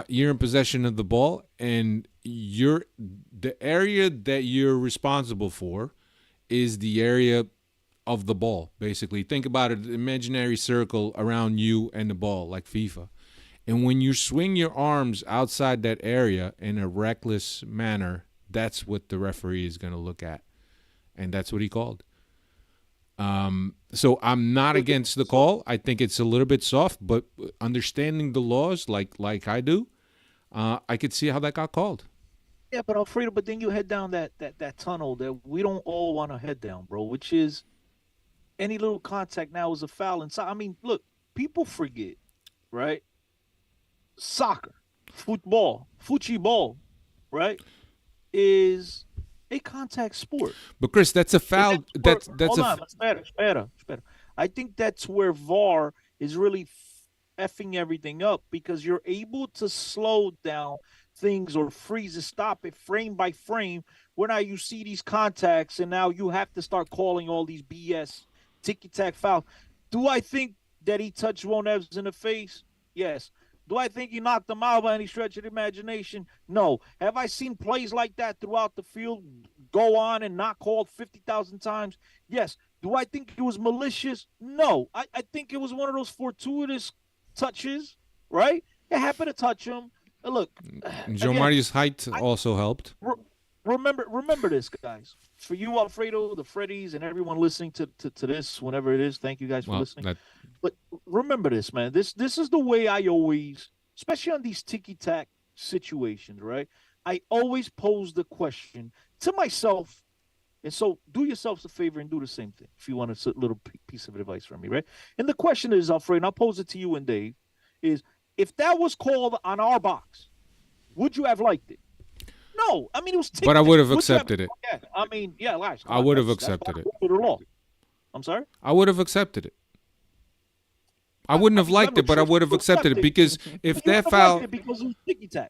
you're in possession of the ball, and the area that you're responsible for is the area of the ball. Basically, think about it: an imaginary circle around you and the ball, like FIFA. And when you swing your arms outside that area in a reckless manner, that's what the referee is going to look at, and that's what he called. So I'm not against the call. I think it's a little bit soft, but understanding the laws like I do, I could see how that got called. Yeah, but Alfredo, but then you head down that tunnel that we don't all want to head down, bro, which is any little contact now is a foul inside. I mean, look, people forget, right? Soccer, football, right, is a contact sport. But Chris, that's a foul. That's hold on, espera. I think that's where VAR is really effing everything up, because you're able to slow down things or freeze it, stop it frame by frame. Where now you see these contacts, and now you have to start calling all these BS ticky-tack fouls. Do I think that he touched Ron Evans in the face? Yes. Do I think he knocked him out by any stretch of the imagination? No. Have I seen plays like that throughout the field go on and not called 50,000 times? Yes. Do I think it was malicious? No. I think it was one of those fortuitous touches, right? It happened to touch him. Look. Joe Mario's height also helped. Remember this, guys. For you, Alfredo, the Freddies, and everyone listening to this, whenever it is, thank you guys for listening. But remember this, man. This is the way I always, especially on these ticky-tack situations, right? I always pose the question to myself, and so do yourselves a favor and do the same thing if you want a little piece of advice from me, right? And the question is, Alfredo, and I'll pose it to you and Dave, is if that was called on our box, would you have liked it? No, I mean it was. But I would have accepted it. Yeah, I mean, yeah, I would have accepted it. I'm sorry. I would have accepted it. I wouldn't have liked it, but I would have accepted it, because if that foul,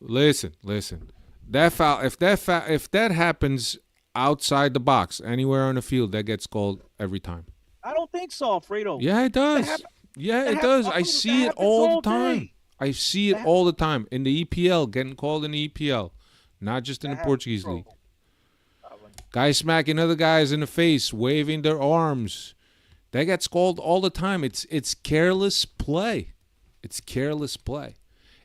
listen, that foul, if that happens outside the box, anywhere on the field, that gets called every time. I don't think so, Alfredo. Yeah, it does. Yeah, it does. I see it all the time. I see it all the time in the EPL, getting called in the EPL, not just in the Portuguese league. Guys smacking other guys in the face, waving their arms. That gets called all the time. It's careless play. It's careless play.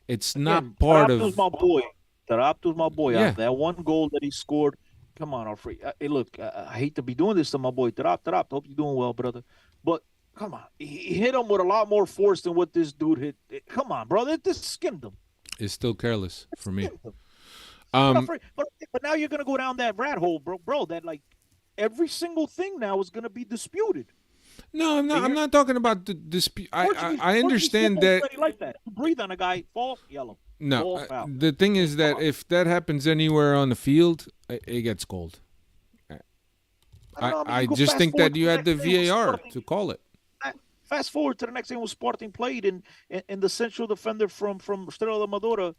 It's not part of. Tarapto's my boy. Yeah. That one goal that he scored. Come on, Alfred. Hey, look, I hate to be doing this to my boy Tarap. Hope you're doing well, brother. But come on, he hit him with a lot more force than what this dude hit. Come on, brother. This skinned him. It's still careless for me. But now you're gonna go down that rat hole, bro. That like every single thing now is gonna be disputed. No, I'm not. I'm not talking about the dispute. I understand that. Like that. Breathe on a guy, false, yellow. No, the thing is that if that happens anywhere on the field, it gets called. I just think that you had the VAR to call it. Fast forward to the next game when Sporting played, and the central defender from Estrela da Amadora,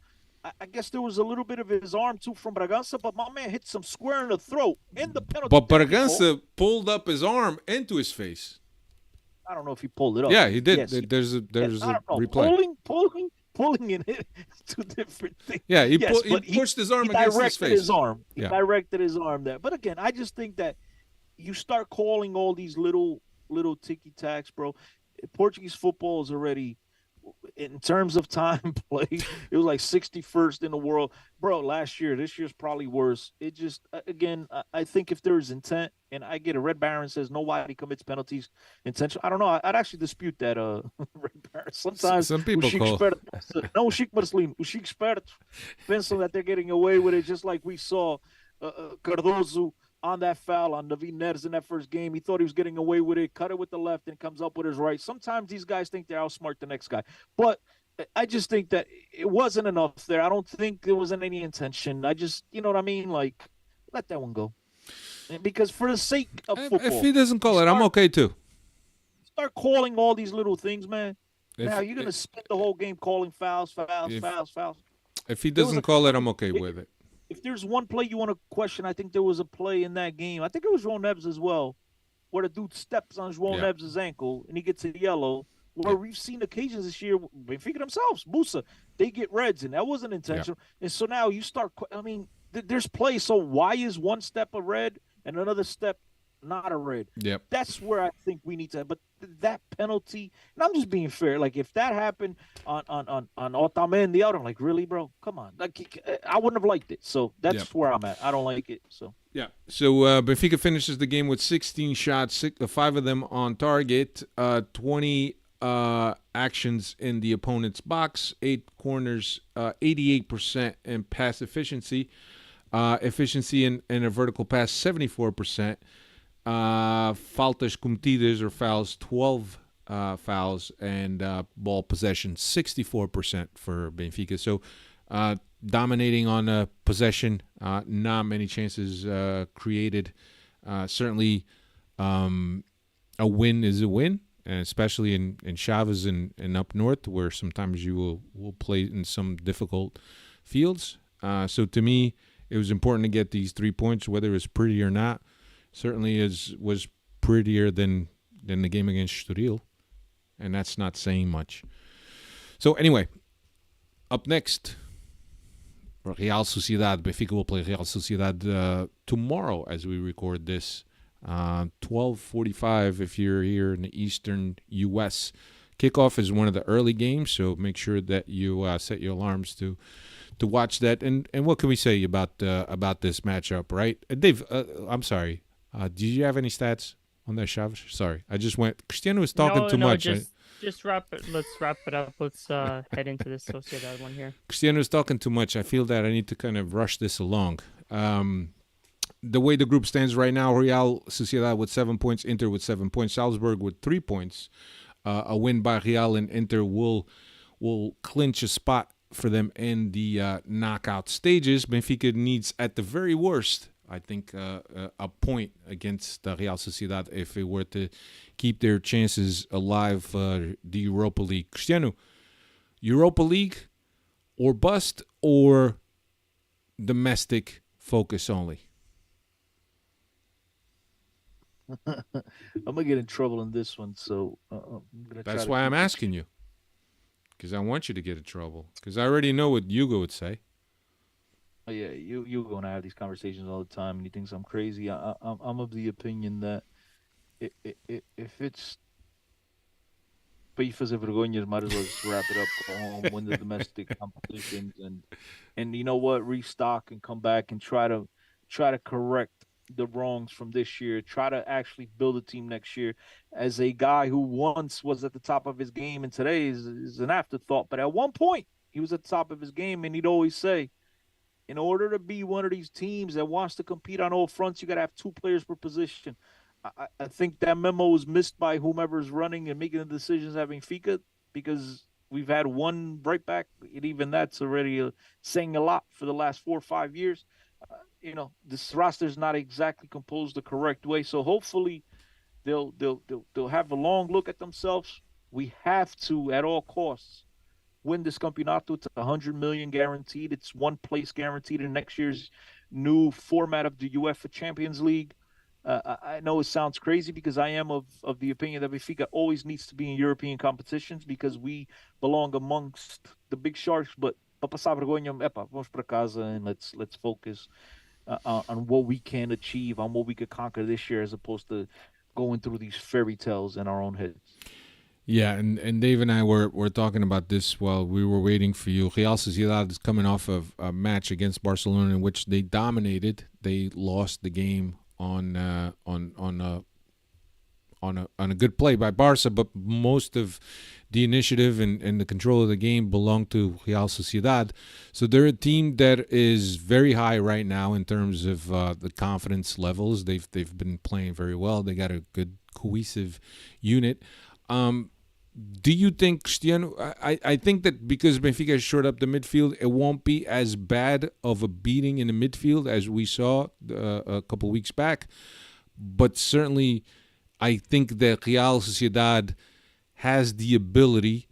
I guess there was a little bit of his arm too from Bragança, but my man hit some square in the throat in the penalty. But Bragança pulled up his arm into his face. I don't know if he pulled it up. Yeah, he did. Yes. There's a replay. Pulling in it, two different things. Yeah, he pushed his arm against his face. He directed his arm there. But again, I just think that you start calling all these little ticky-tacks, bro. Portuguese football is already, in terms of time played, it was like 61st in the world. Bro, this year's probably worse. It just, again, I think if there's intent, and I get a Red Baron says nobody commits penalties intentionally. I don't know. I'd actually dispute that, Red Baron. Sometimes some people call. No, o Chico Esperto pencil that they're getting away with it, just like we saw Cardozo on that foul on David Neres in that first game. He thought he was getting away with it, cut it with the left, and comes up with his right. Sometimes these guys think they're outsmart the next guy. But I just think that it wasn't enough there. I don't think there wasn't any intention. I just, you know what I mean? Like, let that one go. Because for the sake of football, if he doesn't call it, I'm okay too. Start calling all these little things, man. If, Now you're gonna spend the whole game calling fouls. If he doesn't call it, I'm okay with it. If there's one play you want to question, I think there was a play in that game. I think it was João Neves as well, where the dude steps on João Neves' ankle and he gets a yellow. Where we've seen occasions this year, Benfica themselves, Musa, they get reds, and that wasn't intentional. And so now you start. I mean, there's plays. So why is one step a red and another step not a red? Yep. That's where I think we need to. But that penalty, and I'm just being fair. Like if that happened on Otamendi, I'm like, really, bro? Come on. Like I wouldn't have liked it. So that's where I'm at. I don't like it. So yeah. So Benfica finishes the game with 16 shots, 5 of them on target, 20 actions in the opponent's box, 8 corners, 88% in pass efficiency. Efficiency in a vertical pass, 74%. Faltas cometidas or fouls, 12 fouls, and ball possession, 64% for Benfica. So dominating on possession, not many chances created. Certainly a win is a win, and especially in Chaves and up north, where sometimes you will play in some difficult fields. So to me, it was important to get these 3 points, whether it was pretty or not. Certainly was prettier than the game against Estoril, and that's not saying much. So anyway, up next, Real Sociedad. Benfica will play Real Sociedad tomorrow as we record this, 12:45 if you're here in the eastern U.S. Kickoff is one of the early games, so make sure that you set your alarms to watch that. And what can we say about this matchup, right? Dave, I'm sorry. Did you have any stats on that, Chaves? Sorry, I just went. Cristiano was talking too much. Just wrap it. Let's wrap it up. Let's head into this Sociedad one here. Cristiano was talking too much. I feel that I need to kind of rush this along. The way the group stands right now, Real Sociedad with 7 points, Inter with 7 points, Salzburg with 3 points. A win by Real and Inter will clinch a spot for them in the knockout stages. Benfica needs, at the very worst, I think, a point against Real Sociedad if it were to keep their chances alive for the Europa League. Cristiano, Europa League or bust, or domestic focus only? I'm gonna get in trouble in this one, so I'm gonna. That's why I'm asking you, because I want you to get in trouble. Because I already know what Hugo would say. Oh, yeah, you're gonna have these conversations all the time, and he thinks I'm crazy. I'm of the opinion that if it's Pifas and Vergonhas, might as well just wrap it up, go home, win the domestic competitions, and you know what, restock and come back and try to correct the wrongs from this year. Try to actually build a team next year. As a guy who once was at the top of his game, and today is an afterthought, but at one point he was at the top of his game, and he'd always say, in order to be one of these teams that wants to compete on all fronts, you got to have 2 players per position. I think that memo was missed by whomever's running and making the decisions at Benfica, because we've had one right back, and even that's already saying a lot for the last 4 or 5 years. This roster is not exactly composed the correct way, so hopefully they'll have a long look at themselves. We have to, at all costs, win this campeonato. It's 100 million guaranteed. It's 1 place guaranteed in next year's new format of the UEFA Champions League. I know it sounds crazy, because I am of the opinion that Benfica always needs to be in European competitions, because we belong amongst the big sharks. But para passar vergonha, vamos para casa and let's focus on what we can achieve, on what we could conquer this year, as opposed to going through these fairy tales in our own heads. Yeah, and Dave and I were talking about this while we were waiting for you. Real Sociedad is coming off of a match against Barcelona in which they dominated. They lost the game on a good play by Barca, but most of the initiative and the control of the game belonged to Real Sociedad. So they're a team that is very high right now in terms of the confidence levels. They've been playing very well. They got a good cohesive unit. Do you think, Cristiano? I think that because Benfica has shored up the midfield, it won't be as bad of a beating in the midfield as we saw a couple weeks back. But certainly, I think that Real Sociedad has the ability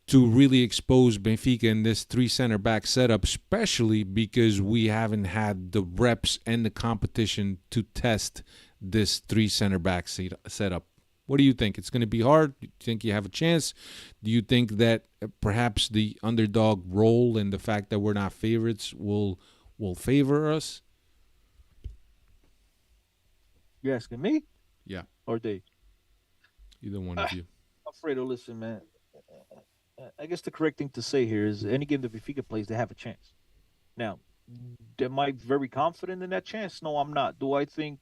to really expose Benfica in this three center back setup, especially because we haven't had the reps and the competition to test this three center back setup. What do you think? It's going to be hard. Do you think you have a chance? Do you think that perhaps the underdog role and the fact that we're not favorites will favor us? You asking me Yeah, or Dave? either one of you. Alfredo, listen, man. I guess the correct thing to say here is any game that Benfica plays, they have a chance. Now, am I very confident in that chance? No, I'm not. Do I think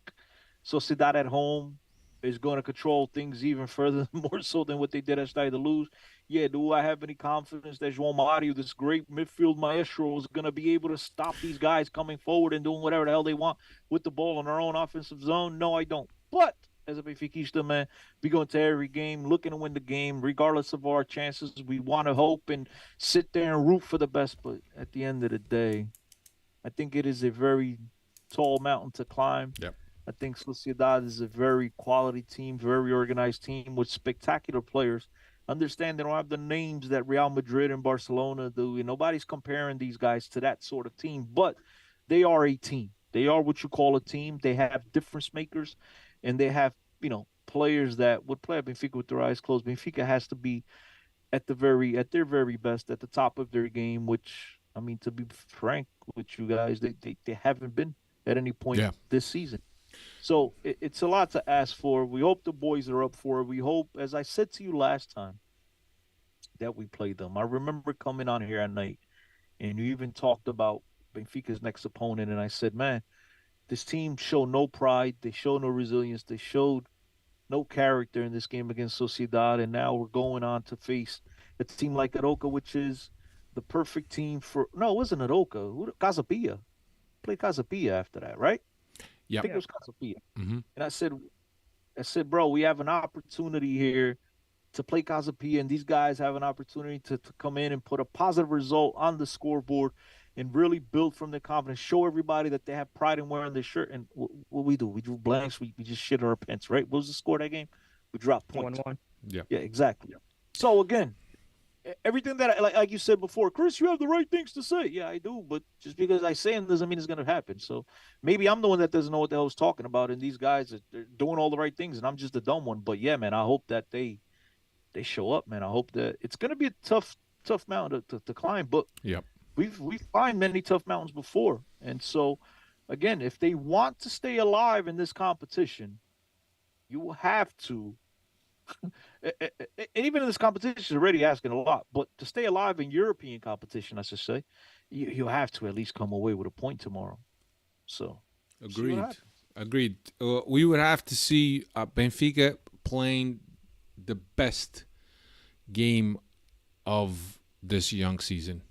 Sociedad at home is going to control things even further, more so than what they did at Stade de Luz? Yeah. Do I have any confidence that João Mario, this great midfield maestro, is going to be able to stop these guys coming forward and doing whatever the hell they want with the ball in their own offensive zone? No, I don't. But as a Benfica man, we go into every game looking to win the game, regardless of our chances. We want to hope and sit there and root for the best. But at the end of the day, I think it is a very tall mountain to climb. Yep. I think Sociedad is a very quality team, very organized team with spectacular players. Understand they don't have the names that Real Madrid and Barcelona do. And nobody's comparing these guys to that sort of team, but they are a team. They are what you call a team. They have difference makers, and they have, players that would play at Benfica with their eyes closed. Benfica has to be at their very best, at the top of their game, which, I mean, to be frank with you guys, they haven't been at any point this season. So it's a lot to ask for. We hope the boys are up for it. We hope, as I said to you last time, that we play them. I remember coming on here at night, and you even talked about Benfica's next opponent, and I said, man, this team showed no pride. They showed no resilience. They showed no character in this game against Sociedad, and now we're going on to face a team like Aroca, which is the perfect team for. No, it wasn't Aroca. Casapia. Played Casapia after that, right? Yeah. I think it was Casapia. Mm-hmm. And I said, bro, we have an opportunity here to play Casapia, and these guys have an opportunity to come in and put a positive result on the scoreboard and really build from their confidence, show everybody that they have pride in wearing their shirt. And what we do, we drew blanks, we just shit our pants, right? What was the score of that game? We dropped points. 1-1. Yeah. Yeah, exactly. Yeah. So again, everything that like you said before, Chris, you have the right things to say. Yeah, I do, but just because I say them doesn't mean it's going to happen. So maybe I'm the one that doesn't know what the hell he's talking about, and these guys are doing all the right things, and I'm just the dumb one. But yeah, man, I hope that they show up, man. I hope that it's going to be a tough mountain to climb, but Yep. we've climbed many tough mountains before, and so again, if they want to stay alive in this competition, you will have to. And even in this competition, already asking a lot, but to stay alive in European competition, I should say, you have to at least come away with a point tomorrow. So, Agreed. We would have to see Benfica playing the best game of this young season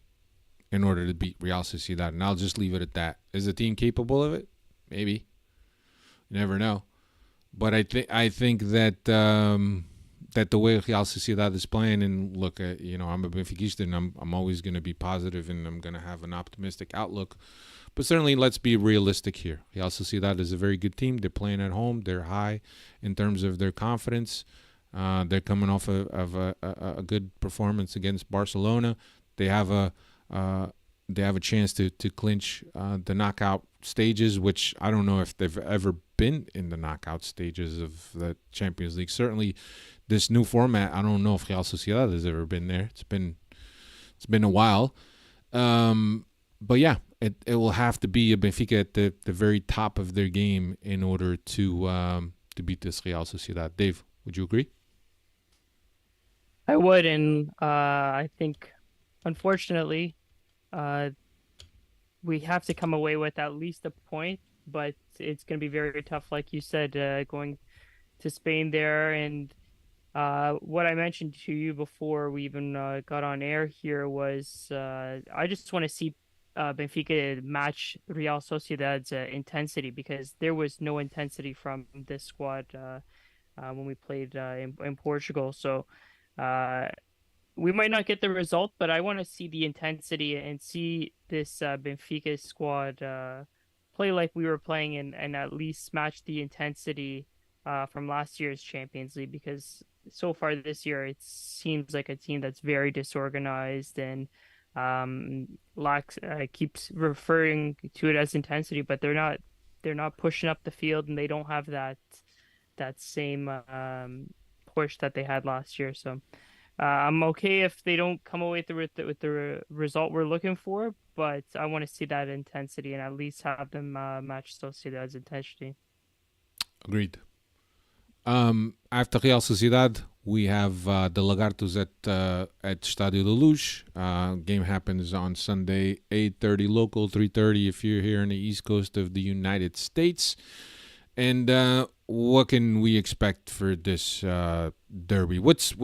in order to beat Real Sociedad, and I'll just leave it at that. Is the team capable of it? Maybe. You never know. But I think that that the way Real Sociedad is playing, and look, I'm a Benfiquista, and I'm always going to be positive, and I'm going to have an optimistic outlook. But certainly, let's be realistic here. Real Sociedad is a very good team. They're playing at home. They're high in terms of their confidence. They're coming off of a good performance against Barcelona. They have a chance to clinch the knockout stages, which I don't know if they've ever been in the knockout stages of the Champions League. Certainly, this new format, I don't know if Real Sociedad has ever been there. It's been a while, but yeah, it will have to be a Benfica at the very top of their game in order to beat this Real Sociedad. Dave, would you agree? I would, and I think, unfortunately, we have to come away with at least a point, but it's going to be very tough, like you said, going to Spain there. And what I mentioned to you before we even got on air here was I just want to see Benfica match Real Sociedad's intensity, because there was no intensity from this squad when we played in Portugal. So Uh, we might not get the result, but I want to see the intensity and see this Benfica squad play like we were playing and at least match the intensity from last year's Champions League because so far this year it seems like a team that's very disorganized and lacks keeps referring to it as intensity, but they're not pushing up the field and they don't have that same push that they had last year. So I'm okay if they don't come away with the result we're looking for, but I want to see that intensity and at least have them match Sociedad's intensity. Agreed. After Real Sociedad, we have the Lagartos at Stadio de Luz. Game happens on Sunday, 8:30 local, 3:30 if you're here on the East Coast of the United States. And what can we expect for this derby? What's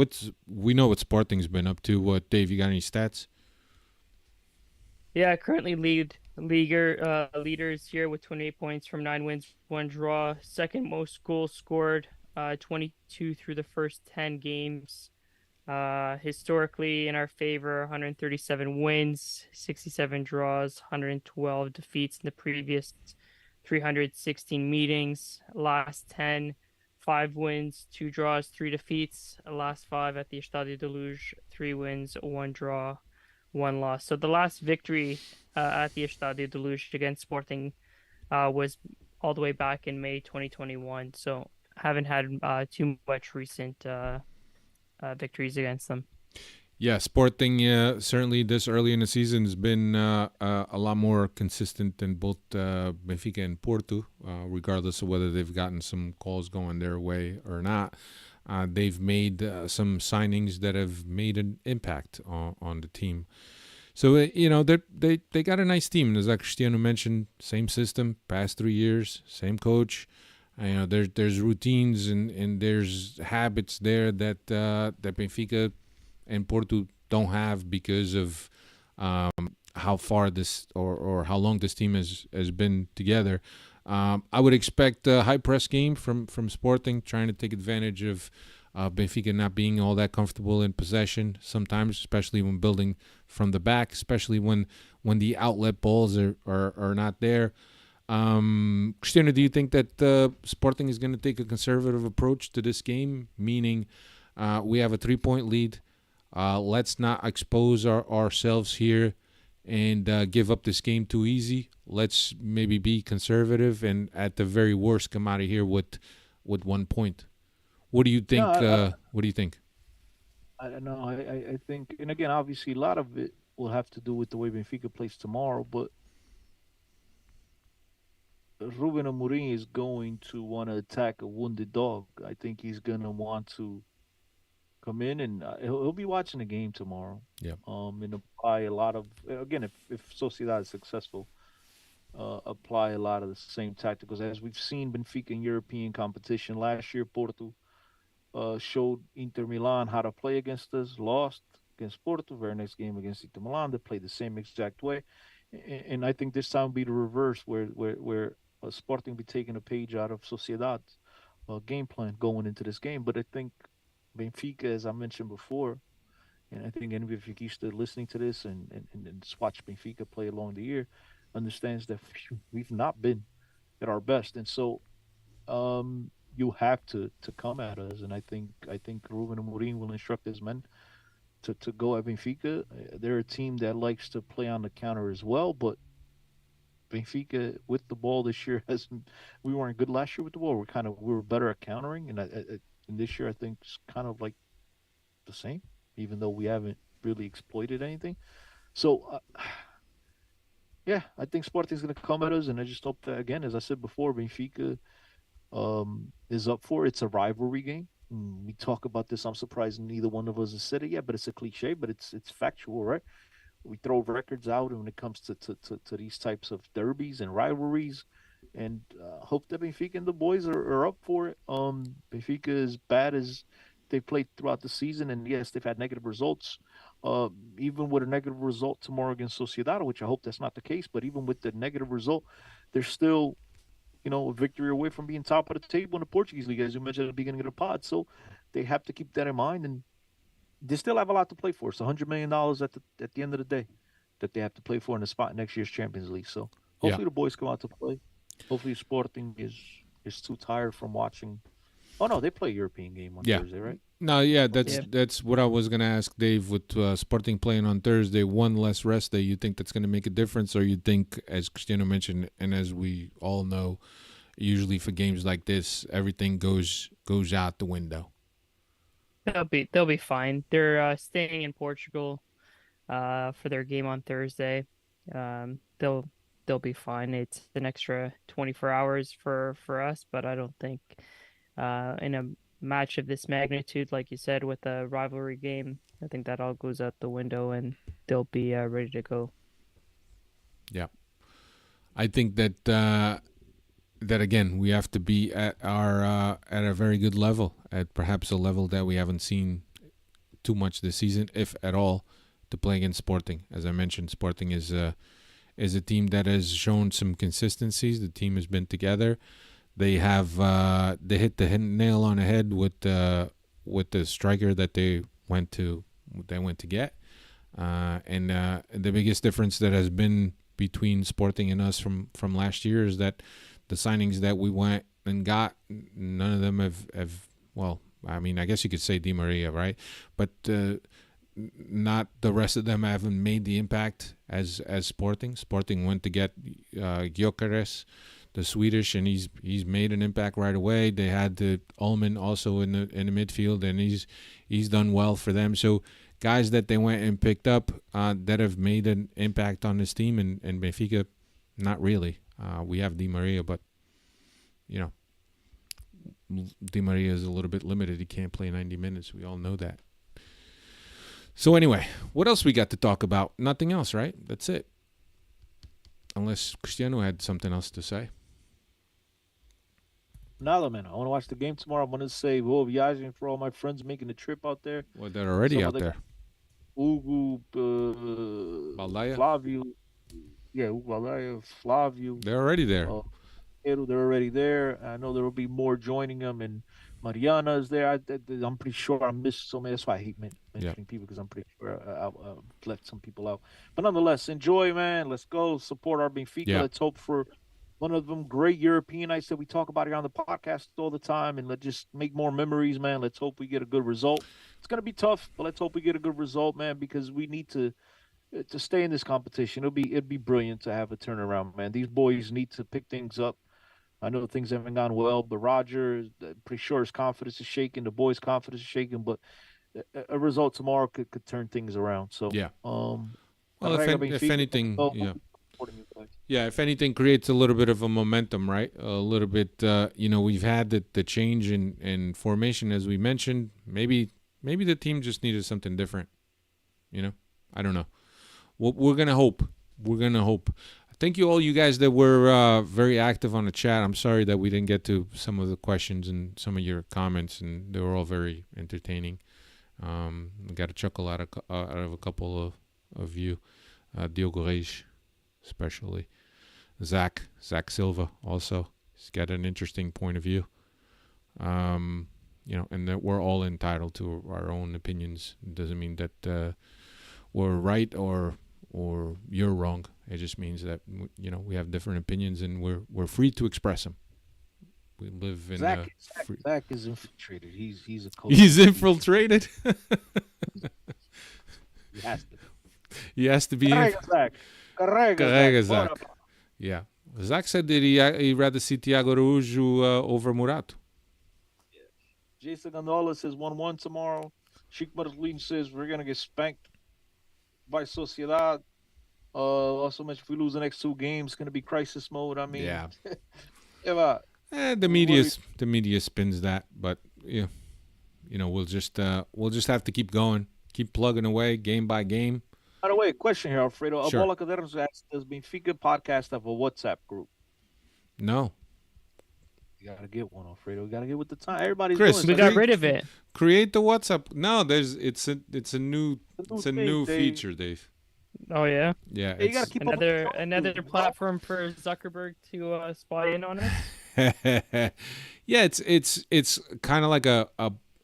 we know what Sporting's been up to. What, Dave? You got any stats? Yeah, currently leaders here with 28 points from 9 wins, 1 draw. Second most goals scored, 22 through the first 10 games. Historically in our favor, 137 wins, 67 draws, 112 defeats in the previous 316 meetings. Last 10, 5 wins, 2 draws, 3 defeats. Last five at the Estadio de Luz, 3 wins, 1 draw, 1 loss. So the last victory at the Estadio de Luz against Sporting was all the way back in May 2021. So haven't had too much recent victories against them. Yeah, Sporting certainly this early in the season has been a lot more consistent than both Benfica and Porto, regardless of whether they've gotten some calls going their way or not. They've made some signings that have made an impact on the team. So they got a nice team. As Cristiano mentioned, same system, past 3 years, same coach. There's routines and there's habits there that Benfica and Porto don't have because of how far this or how long this team has been together. I would expect a high press game from Sporting, trying to take advantage of Benfica not being all that comfortable in possession sometimes, especially when building from the back, especially when the outlet balls are not there. Cristiano, do you think that Sporting is going to take a conservative approach to this game, meaning we have a 3-point lead? Let's not expose ourselves here and give up this game too easy. Let's maybe be conservative and at the very worst come out of here with 1 point. What do you think? What do you think? I don't know. I think, and again, obviously, a lot of it will have to do with the way Benfica plays tomorrow. But Ruben Amorim is going to want to attack a wounded dog. I think he's going to want to come in and he'll be watching the game tomorrow. Yeah. And apply a lot of, again, if Sociedad is successful, apply a lot of the same tacticals as we've seen Benfica in European competition last year. Porto showed Inter Milan how to play against us, lost against Porto. Very next game against Inter Milan, they played the same exact way. And I think this time will be the reverse, where Sporting be taking a page out of Sociedad's game plan going into this game. But I think Benfica, as I mentioned before, and I think any Benfica listening to this and just watch Benfica play along the year understands that we've not been at our best. And so you have to come at us. And I think Ruben Amorim will instruct his men to go at Benfica. They're a team that likes to play on the counter as well, but Benfica with the ball this year hasn't. We weren't good last year with the ball. We were better at countering, and this year I think it's kind of like the same, even though we haven't really exploited anything. So, yeah, I think Sporting's going to come at us, and I just hope that, again, as I said before, Benfica is up for it. It's a rivalry game. We talk about this. I'm surprised neither one of us has said it yet, but it's a cliche, but it's factual, right? We throw records out when it comes to these types of derbies and rivalries, and hope that Benfica and the boys are up for it. Benfica, as bad as they played throughout the season, and yes, they've had negative results. Even with a negative result tomorrow against Sociedad, which I hope that's not the case, but even with the negative result, they're still, a victory away from being top of the table in the Portuguese league, as you mentioned at the beginning of the pod. So they have to keep that in mind, and they still have a lot to play for. It's $100 million at the end of the day that they have to play for in the spot in next year's Champions League. So hopefully the boys come out to play. Hopefully Sporting is too tired from watching. Oh no, they play a European game on Thursday, right? No, that's what I was gonna ask Dave. With Sporting playing on Thursday, one less rest day, you think that's gonna make a difference, or you think, as Cristiano mentioned, and as we all know, usually for games like this, everything goes out the window. They'll be fine. They're staying in Portugal for their game on Thursday. They'll be fine. It's an extra 24 hours for us, but I don't think in a match of this magnitude, like you said, with a rivalry game, I think that all goes out the window and they'll be ready to go. Yeah, I think that again we have to be at at a very good level, at perhaps a level that we haven't seen too much this season, if at all, to play against Sporting. As I mentioned, Sporting is a team that has shown some consistencies. The team has been together. They have they hit the nail on the head with the striker that they went to get, and the biggest difference that has been between Sporting and us from last year is that the signings that we went and got, none of them have well, I mean, I guess you could say Di Maria, right? But not the rest of them haven't made the impact as Sporting. Sporting went to get Gyökeres, the Swedish, and he's made an impact right away. They had the Ullman also in the midfield, and he's done well for them. So guys that they went and picked up that have made an impact on this team, and Benfica, not really. We have Di Maria, but you know, Di Maria is a little bit limited. He can't play 90 minutes. We all know that. So anyway, what else we got to talk about? Nothing else, right? That's it. Unless Cristiano had something else to say. Nada, man. I want to watch the game tomorrow. I want to say, "Boa viagem" for all my friends making the trip out there. Well, they're already out there. Ugo, Baldaia. Flavio. Yeah, Ugo, Baldaia, Flavio. They're already there. They're already there. I know there will be more joining them, and Mariana is there. I'm pretty sure I missed so many. That's why I hate mentioning people, because I'm pretty sure I left some people out. But nonetheless, enjoy, man. Let's go support our Benfica. Yeah. Let's hope for one of them great European nights that we talk about here on the podcast all the time, and let's just make more memories, man. Let's hope we get a good result. It's gonna be tough, but let's hope we get a good result, man, because we need to stay in this competition. It'd be brilliant to have a turnaround, man. These boys need to pick things up. I know things haven't gone well, but Roger, pretty sure his confidence is shaking. The boys' confidence is shaking, but a result tomorrow could turn things around. So yeah. Well, if anything, if anything, creates a little bit of a momentum, right? A little bit. We've had the change in formation, as we mentioned. Maybe the team just needed something different. I don't know. We're gonna hope. Thank you all you guys that were very active on the chat. I'm sorry that we didn't get to some of the questions and some of your comments, and they were all very entertaining. I got a chuckle out of a couple of you. Diogo Reis, especially. Zach Silva also. He's got an interesting point of view. And that we're all entitled to our own opinions. It doesn't mean that we're right or you're wrong. It just means that we have different opinions, and we're free to express them. We live in Zach is infiltrated. He's a coach. He's infiltrated. He has to. He has to be. Carrega, Zach. Yeah. Zach said that he'd rather see Thiago Araújo over Murato. Yeah. Jason Gondola says 1-1 tomorrow. Sheikh Marlene says we're gonna get spanked by Sociedad. Also mentioned if we lose the next 2 games, it's gonna be crisis mode. I mean, yeah. The media spins that, but we'll just have to keep going, keep plugging away, game by game. By the way, a question here, Alfredo. Sure. Abola Caderos asked, does Benfica podcast have a WhatsApp group? No. You gotta get one, Alfredo. You gotta get with the time. Everybody's Chris, doing we got rid of it. Create the WhatsApp. No, it's a new feature, Dave. Oh yeah. Yeah. You gotta keep another platform for Zuckerberg to spy in on us. Yeah, it's kind of like a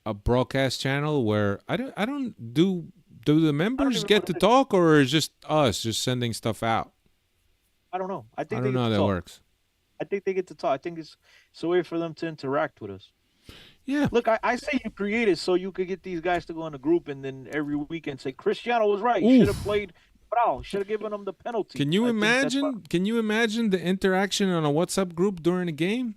a broadcast channel where I don't do the members even get know to what talk, or is just us just sending stuff out? I don't know. I I think they don't know get how to that talk. works. I think they get to talk. I think it's a way for them to interact with us. Yeah. Look, I say you created so you could get these guys to go in a group and then every weekend say Cristiano was right. You should have played Brown. Should have given him the penalty. Can you I think that's imagine? Can you imagine the interaction on a WhatsApp group during a game?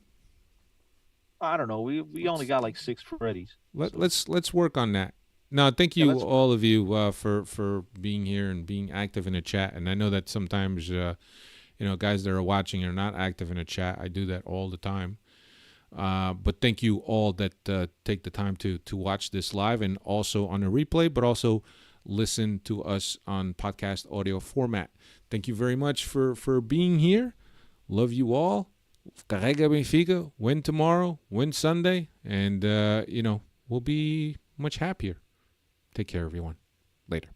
I don't know. We only got like 6 Freddies. Let's work on that. No, thank you let's- all of you for being here and being active in the chat. And I know that sometimes guys that are watching are not active in the chat. I do that all the time. But thank you all that take the time to watch this live and also on a replay, but also listen to us on podcast audio format. Thank you very much for being here. Love you all. Carrega Benfica. Win tomorrow. Win Sunday. And, we'll be much happier. Take care, everyone. Later.